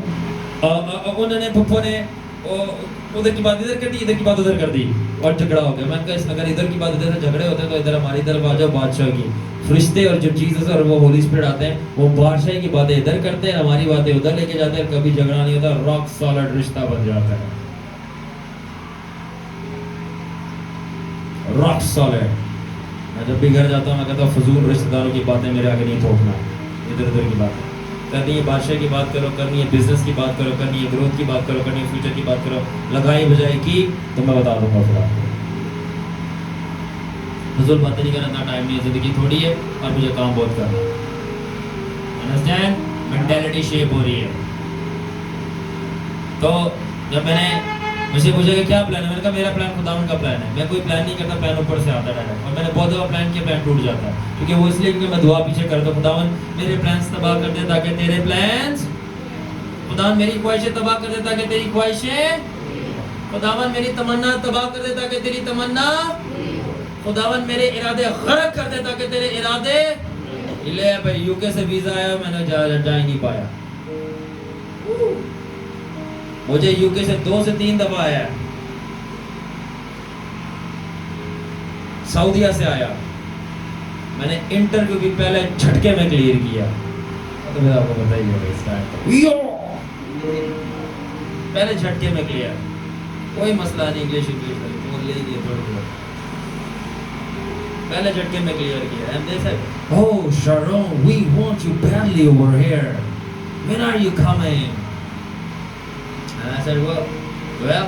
انہوں نے پھپھو نے ادھر کی بات ادھر کر دی، ادھر کی بات ادھر کر دی اور جھگڑا ہو گیا. میں نے کہا اس اگر ادھر کی بات ادھر سے جھگڑے ہوتے تو ادھر ہماری طرف آ جاؤ بادشاہ کی. فرشتے اور جب جیسس اور وہ ہولی اسپرٹ آتے ہیں وہ بادشاہی کی باتیں ادھر کرتے ہیں، ہماری باتیں ادھر لے کے جاتے ہیں. کبھی جھگڑا نہیں ہوتا، راک سالڈ رشتہ بن جاتا ہے. Rock solid. میں جب بھی گھر جاتا ہوں میں کہتا ہوں فضول رشتہ داروں کی باتیں میرے آگے نہیں تھوپنا. ادھر ادھر کی باتیں کرنی ہے، بادشاہ کی بات کرو، کرنی ہے بزنس کی بات کرو، کرنی ہے گروتھ کی بات کرو، کرنی ہے فیوچر کی بات کرو. لگائی بجائی کی تو میں بتا دوں گا پھر آپ کو. فضول باتیں نہیں کرنا، اتنا ٹائم نہیں ہے، زندگی تھوڑی ہے اور مجھے کام بہت کرنا ہے. انڈرسٹینڈ؟ مینٹیلٹی شیپ ہو رہی ہے. تو جب میں نے مجھ سے پوچھا کہ کیا پلان ہے، میں نے کہا میرا پلان خداوند کا پلان ہے. میں کوئی پلان نہیں کرتا، پلان اوپر سے آتا ڈائریکٹ. اور میں نے بہت دفعہ پلان کیا، پلان ٹوٹ جاتا ہے. کیونکہ وہ اس لیے کیونکہ میں دعا پیچھے کرتا ہوں خداوند میرے پلانس تباہ کر دے تاکہ تیرے پلانس، خداوند میری خواہشیں تباہ کر دے تاکہ تیری خواہشیں، خداوند میری تمنا تباہ کر دے تاکہ تیری تمنا، خداوند میرے ارادے غرق کر دے تاکہ تیرے ارادے. لے بھائی یو کے سے ویزا آیا، میں نے جا ہی نہیں پایا. مجھے یو کے سے 2 سے 3 دفعہ آیا ہے. سعودیہ سے آیا، میں نے انٹرویو بھی پہلے جھٹکے میں کلیئر کیا. تو میں آپ کو بتائیے پہلے جھٹکے میں کلیئر، کوئی مسئلہ نہیں. انگلش بول لے گی تھوڑی بہت، پہلے جھٹکے میں کلیئر کیا. And they said, oh Sharon, we want you badly over here. When are you coming? And I said, well,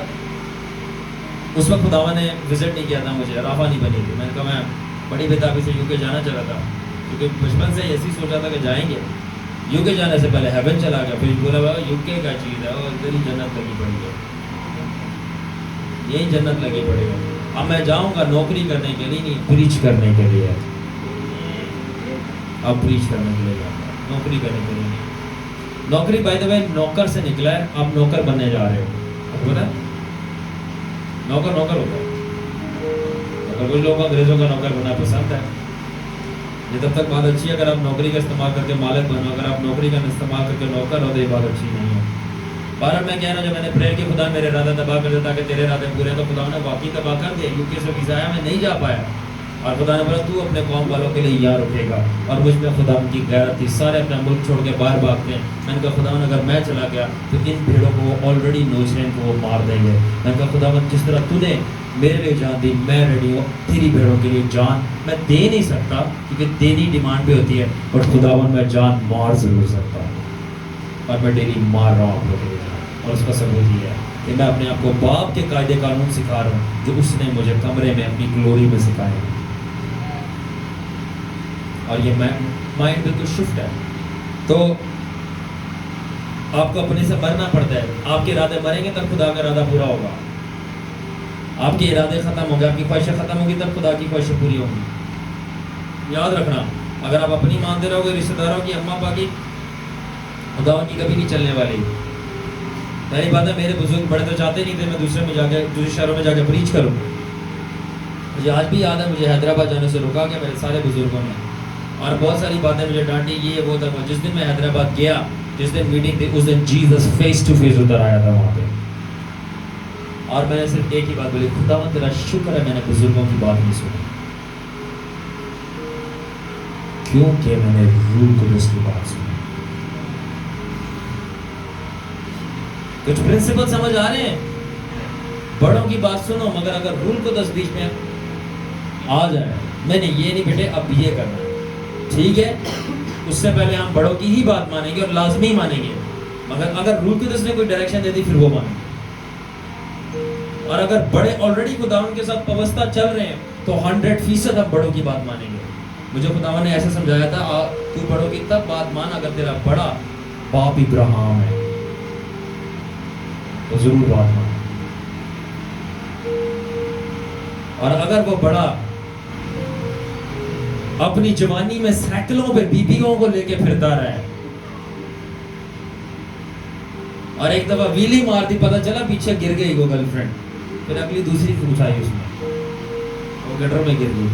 اس وقت خداوند نے وزٹ نہیں کیا تھا مجھے، رافع نہیں بنی تھی. میں نے کہا میں بڑی بےتابی سے یو کے جانا چلا تھا، کیونکہ بچپن سے ایسی سوچا تھا کہ جائیں گے. یو کے جانے سے پہلے ہیون چلا گیا، پھر بولا بھائی یو کے کا چیز ہے اور ادھر ہی جنت لگی پڑی ہے، یہی جنت لگی پڑے گا. اب میں جاؤں گا نوکری کرنے کے لیے نہیں، پریچ کرنے کے لیے. اب پریچ کرنے کے لیے جاؤں گا، نوکری کرنے کے لیے نہیں. نوکری بائی دا وے نوکر سے نکلا ہے، آپ نوکر بننے جا رہے ہو. پتا نوکر ہوتا ہے. اگر کچھ لوگوں کو انگریزوں کا نوکر بننا پسند ہے، یہ تب تک بات اچھی ہے اگر آپ نوکری کا استعمال کر کے مالک بنو. اگر آپ نوکری کا استعمال کر کے نوکر ہو تو یہ بات اچھی نہیں ہے. بہرحال میں کہہ رہا ہوں جب میں نے پریئر کی خدا میرے ارادہ تباہ کر دیا تاکہ تیرے ارادے پورے، تو خدا نے واقعی تباہ کر دیا. یو کے سے ویزا آیا، میں نہیں جا پایا. اور خدا نے بولا تو اپنے قوم والوں کے لیے یاد رکھے گا. اور مجھ میں خدا کی غیرت تھی, سارے اپنا ملک چھوڑ کے باہر بھاگتے ہیں. میں نے کہا خدا اگر میں چلا گیا تو ان بھیڑوں کو وہ آلریڈی نوچ رہے ہیں کہ وہ مار دیں گے. میں نے کہا خدا جس طرح تو نے میرے لیے جان دی, میں ریڈی ہوں تیری بھیڑوں کے لیے جان میں دے نہیں سکتا کیونکہ دینی ڈیمانڈ بھی ہوتی ہے, بٹ خداوند میں جان مار ضرور سکتا ہوں, اور میں ڈیلی مار رہا ہوں آپ لوگوں کے لیے. اور اس کا ثبوت یہ ہے کہ میں اپنے آپ کو باپ کے قاعدے قانون سکھا رہا ہوں جو اس نے مجھے کمرے میں اپنی گلوری میں سکھائے ہیں. اور یہ مائنڈ بالکل شفٹ ہے. تو آپ کو اپنے سے مرنا پڑتا ہے. آپ کے ارادے مریں گے تب خدا کا ارادہ پورا ہوگا. آپ کے ارادے ختم ہو گئے, آپ کی خواہشیں ختم ہوگی تب خدا کی خواہشیں پوری ہوں گی. یاد رکھنا, اگر آپ اپنی مانتے رہو گے, رشتے داروں کی, اماں ابا کی, خدا ان کی کبھی نہیں چلنے والی. پہلی بات ہے میرے بزرگ بڑے تو چاہتے نہیں تھے میں دوسرے شہروں میں جا کے پریچ کروں. مجھے آج بھی یاد ہے مجھے حیدرآباد جانے سے روکا گیا میرے سارے بزرگوں نے, اور بہت ساری باتیں مجھے ڈانٹی, یہ وہ تھا. جس دن میں حیدرآباد گیا, جس دن میٹنگ تھی, اس دن جیزس فیس ٹو فیس ادھر آیا تھا وہاں پہ. اور میں نے صرف ایک ہی بات بولی, خداوند تیرا شکر ہے میں نے بزرگوں کی بات نہیں سنی, کیونکہ میں نے روح القدس کی بات سنی. کچھ پرنسپل سمجھ آ رہے ہیں؟ بڑوں کی بات سنو, مگر اگر روح القدس بیچ میں آ جائے, میں نے یہ نہیں بیٹے اب یہ کرنا ہے, ٹھیک ہے, اس سے پہلے ہم بڑوں کی ہی بات مانیں گے اور لازمی مانیں گے. مگر اگر روح القدس نے کوئی ڈائریکشن دے دی پھر وہ مانیں گے. اور اگر بڑے آلریڈی خداوند کے ساتھ پابستہ چل رہے ہیں تو 100% ہم بڑوں کی بات مانیں گے. مجھے خداوند نے ایسے سمجھایا تھا, تو بڑوں کی تب بات مان اگر تیرا بڑا باپ ابراہیم ہے تو ضرور بات مان. اور اگر وہ بڑا اپنی جوانی میں سائیکلوں پہ بیبیوں کو لے کے پھرتا رہا ہے اور ایک دفعہ ویلی مار دی, پتہ چلا پیچھے گر گئی وہ گرل فرینڈ, پھر اگلی دوسری اٹھائی اس میں, وہ گٹر میں گر گئی.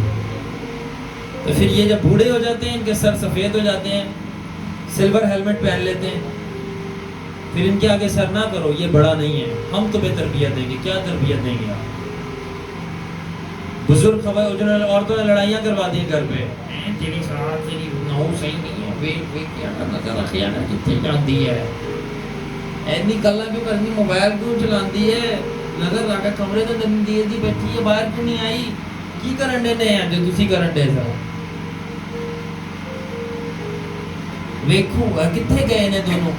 تو پھر یہ جب بوڑھے ہو جاتے ہیں, ان کے سر سفید ہو جاتے ہیں, سلور ہیلمٹ پہن لیتے ہیں, پھر ان کے آگے سر نہ کرو, یہ بڑا نہیں ہے, ہم تمہیں تربیت دیں گے. کیا تربیت دیں گے آپ؟ بزرگ عورتوں نے لڑائیاں کروا دی گھر پہ, تیری ساتھ تیری نو صحیح نہیں ہے, وے کیا کرنا چاہتا خیانت کتنے جاندی ہے, ایتنی گلاں کیوں کرنی, موبائل کیوں چلاندی ہے, نظر رکھ کے کمرے تے دی دی بیٹھی ہے, باہر کیوں نہیں آئی, کی کرن دے نے جو تسی کرن دے سا. ویکھو کتنے گئے نے دونوں,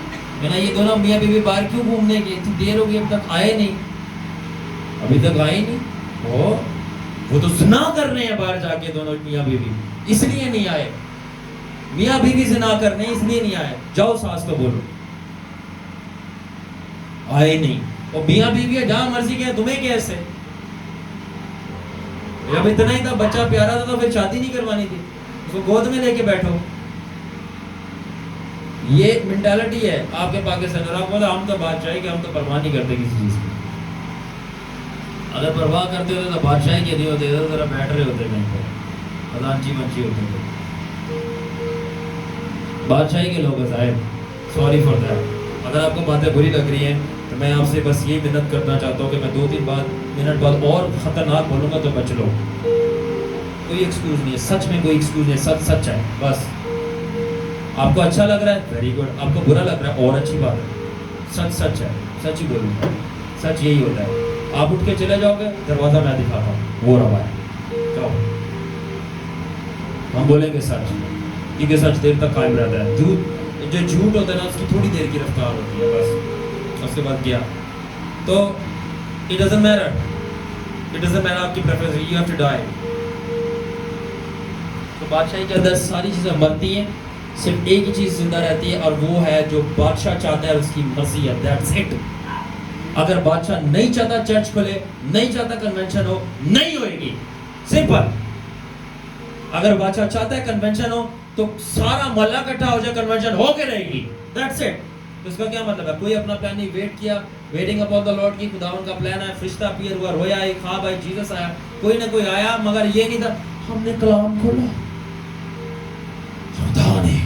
میں یہ دونوں میاں بیوی باہر کیوں گھومنے گئے, اتنی دیر ہو گئی اب تک آئے نہیں, ابھی تک آئے نہیں. وہ تو زنا کر رہے ہیں باہر جا کے دونوں میاں بیوی, اس لیے نہیں آئے. میاں بیوی زنا کر رہے ہیں اس لیے نہیں آئے. جاؤ ساس کو بولو, آئے نہیں. اور میاں بیوی ہے جہاں مرضی گئے, تمہیں کیسے؟ جب اتنا ہی تھا, بچہ پیارا تھا تو پھر شادی نہیں کروانی تھی, اس کو گود میں لے کے بیٹھو. یہ مینٹالٹی ہے آپ کے پاکستان. اور آپ بولا ہم تو بادشاہی کے, ہم تو پرواہ نہیں کرتے کسی چیز کی. اگر پرواہ کرتے ہوتے تو بادشاہی کے نہیں ہوتے, ذرا بیٹھ رہے ہوتے کہیں پہ, خزانچی منچی ہوتے تھے. بادشاہی کے لوگ صاحب, سوری فار دیٹ. اگر آپ کو باتیں بری لگ رہی ہیں تو میں آپ سے بس یہ منت کرنا چاہتا ہوں کہ میں 2-3 منٹ بعد اور خطرناک بولوں گا تو بچ لو. کوئی ایکسکیوز نہیں ہے, سچ میں کوئی ایکسکیوز نہیں ہے, سچ ہے بس. آپ کو اچھا لگ رہا ہے ویری گڈ, آپ کو برا لگ رہا ہے اور اچھی بات ہے. سچ ہے, سچ ہی بولوں گا, سچ یہی ہوتا ہے. آپ اٹھ کے چلے جاؤ گے, دروازہ میں دکھاتا ہوں, وہ روا ہے, جاؤ. ہم بولیں گے سچ, کیونکہ سچ دیر تک قائم رہتا ہے. جو جھوٹ ہوتا ہے نا اس کی تھوڑی دیر کی رفتار ہوتی ہے بس, اس کے بعد گیا. تو it doesn't matter آپ کی preference, you have to die. تو بادشاہی کے اندر ساری چیزیں مرتی ہیں, صرف ایک ہی چیز زندہ رہتی ہے, اور وہ ہے جو بادشاہ چاہتا ہے اس کی مرضی ہے. That's it. اگر بادشاہ نہیں چاہتا چرچ کھلے, نہیں چاہتا کنونشن ہو, نہیں ہوئے گی. سمپل. اگر بادشاہ چاہتا ہے کنونشن ہو تو سارا محلہ اکٹھا ہو جائے, کنونشن ہو کے رہے گی. That's it. تو اس کا کیا مطلب ہے؟ کوئی اپنا پلان نہیں, ویٹ کیا, ویٹنگ اپون دا لارڈ کی, خداوند کا پلان ہے, فرشتہ اپیئر ہوا, رویا آئی, خواب آئی, جیسس آیا, کوئی نہ کوئی آیا, مگر یہ نہیں تھا ہم نے کلام کھولا, خدا نے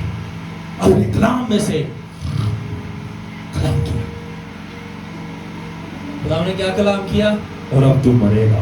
اپنے کلام میں سے کلام کیا. خدا نے کیا کلام کیا؟ اور اب تو مرے گا.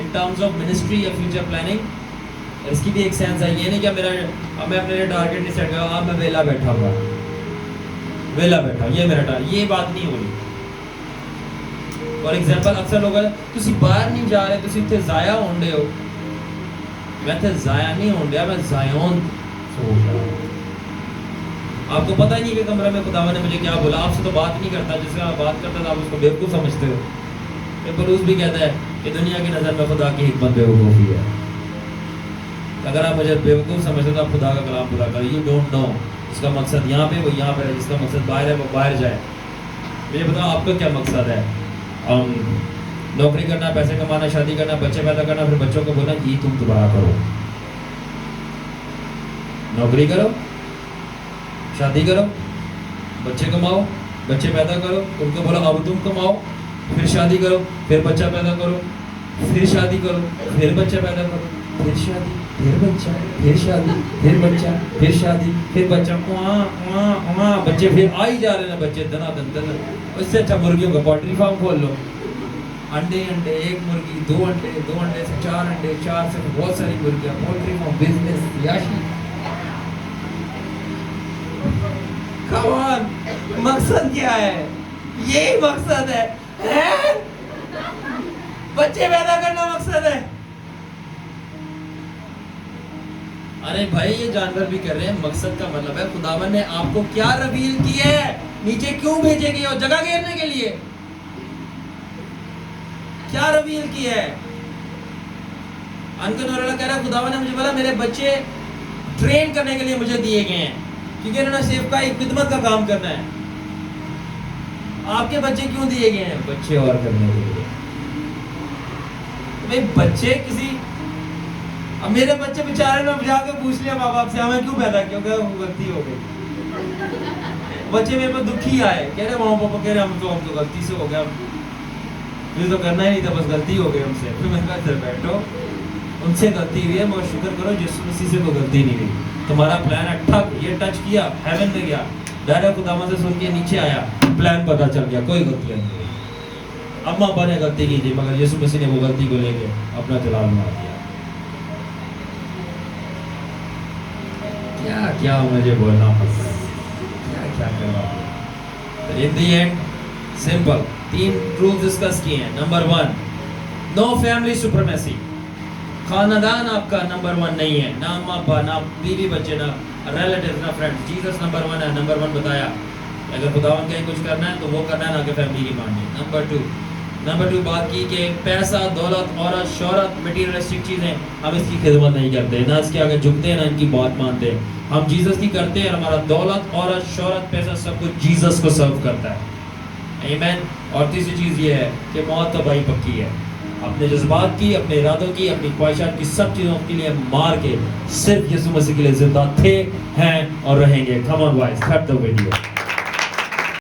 in terms of ministry یا future planning. اس کی بھی ایک سینس ہے. یہ نہیں کہ میرا میں اپنے لیے ٹارگیٹ نہیں سیٹ کروں, میں ویلا بیٹھا ہوں, یہ میرا ٹارگیٹ, یہ بات نہیں ہونی. فار ایگزامپل اکثر لوگ تسی باہر نہیں جا رہے, تسی اتنے ضائع ہون ڈے ہو. میں تے ضائع نہیں ہون ڈیا, میں ضائعون ہو رہا ہوں. آپ کو پتہ ہی نہیں کہ کمرہ میں خدا نے مجھے کیا بولا. آپ سے تو بات نہیں کرتا, جس سے آپ بات کرتا تھا آپ اس کو بیوقوف سمجھتے ہو. پولس بھی کہتا ہے کہ دنیا کی نظر میں خدا کی حکمت بیوقوفی ہے. اگر آپ مجھے بیوقوف سمجھتے تو آپ خدا کا کلام خدا کریں. یو ڈونٹ نو اس کا مقصد یہاں پہ, وہ یہاں پہ ہے. جس کا مقصد باہر ہے وہ باہر جائے. مجھے بتاؤ آپ کا کیا مقصد ہے؟ نوکری کرنا, پیسے کمانا, شادی کرنا, بچے پیدا کرنا, پھر بچوں کو بولا یہ تم دوبارہ کرو, نوکری کرو, شادی کرو, بچے کماؤ, بچے پیدا کرو, ان کو بولا اب تم کماؤ, پھر شادی کرو, پھر بچہ پیدا کرو, پھر شادی کرو, پھر بچہ پیدا کرو, پھر شادی, پھر بچہ, پھر شادی, پھر بچہ, پھر شادی, پھر بچہ, بچے پھر آ ہی جا رہے ہیں بچے دنا دن. اس سے اچھا مرغیوں کا پولٹری فارم کھول لو. انڈے انڈے, ایک مرغی, دو انڈے سے 4 انڈے, 4 سے بہت ساری مرغیاں, پولٹری فارم بزنس یاشی. مقصد کیا ہے؟ یہی مقصد ہے, بچے پیدا کرنا مقصد ہے. ارے بھائی یہ جانور بھی کر رہے ہیں. مقصد کا مطلب ہے خداوند نے آپ کو کیا ریویل کیا ہے, نیچے کیوں بھیجے گئے ہو, جگہ گھیرنے کے لیے. کیا ریویل کیا ہے؟ انکل نور اللہ کہہ رہا ہے خداوند نے مجھے بولا میرے بچے ٹرین کرنے کے لیے مجھے دیے گئے ہیں, کیونکہ انہوں نے صرف کا ایک خدمت کا کام کرنا ہے. آپ کے بچے کیوں دیے گئے ہیں؟ بچے اور کرنے کے لیے. بھائی بچے کسی, اب میرے بچے بیچارے نے جا کے پوچھ لیا ماں باپ سے ہمیں کیوں پیدا کیا, کہ غلطی ہو گئی. بچے میرے پاس دکھی آئے, کہہ رہے ماں پاپا کہہ رہے ہم تو غلطی سے ہو گیا, مجھے تو کرنا ہی نہیں تھا, بس غلطی ہو گئی ہم سے. پھر میں نے کہا ادھر بیٹھو, ان سے غلطی ہوئی ہے مگر شکر کرو جس کسی سے کوئی غلطی نہیں ہوئی. تمہارا پلان ہے ٹھک, یہ ٹچ کیا, ہیون میں گیا, ڈائریکٹ خداوند سے سن کے نیچے آیا, پلان پتہ چل گیا, کوئی غلطی نہیں ہوئی. اماں ابا نے غلطی کی تھی مگر یسوع مسیح نے وہ غلطی کو لے کے اپنا جلال مار دیا. کیا کیا مجھے بولنا پسند, کیا کرنا. In the end simple 3 truth discuss کیے ہیں. Number 1, no family supremacy. خاندان آپ کا نمبر 1 نہیں ہے, نہ اماں ابا, نہ بیوی بچے, نہ ریلیٹیو, نہ فرینڈ. جیسس نمبر 1 ہے. نمبر 1 بتایا اگر خداوند کہیں کچھ کرنا ہے تو وہ کرنا ہے, نہ کہ فیملی کی ماننی. نمبر 2 بات کی کہ پیسہ, دولت, عورت, شہرت, مٹیریلسٹک چیزیں ہم اس کی خدمت نہیں کرتے, نہ اس کے آگے جھکتے ہیں, نہ ان کی بات مانتے. ہم جیسس کی کرتے ہیں. ہمارا دولت, عورت, شہرت, پیسہ سب کچھ جیسس کو سرو کرتا ہے. آمین. اور تیسری چیز یہ ہے کہ موت تو بھائی پکی ہے. اپنے جذبات کی, اپنے ارادوں کی, اپنی خواہشات کی, سب چیزوں کے لیے مار کے صرف یسوع مسیح کے لیے زندہ تھے, ہیں اور رہیں گے. کم آن بوائز, کٹ دی ویڈیو.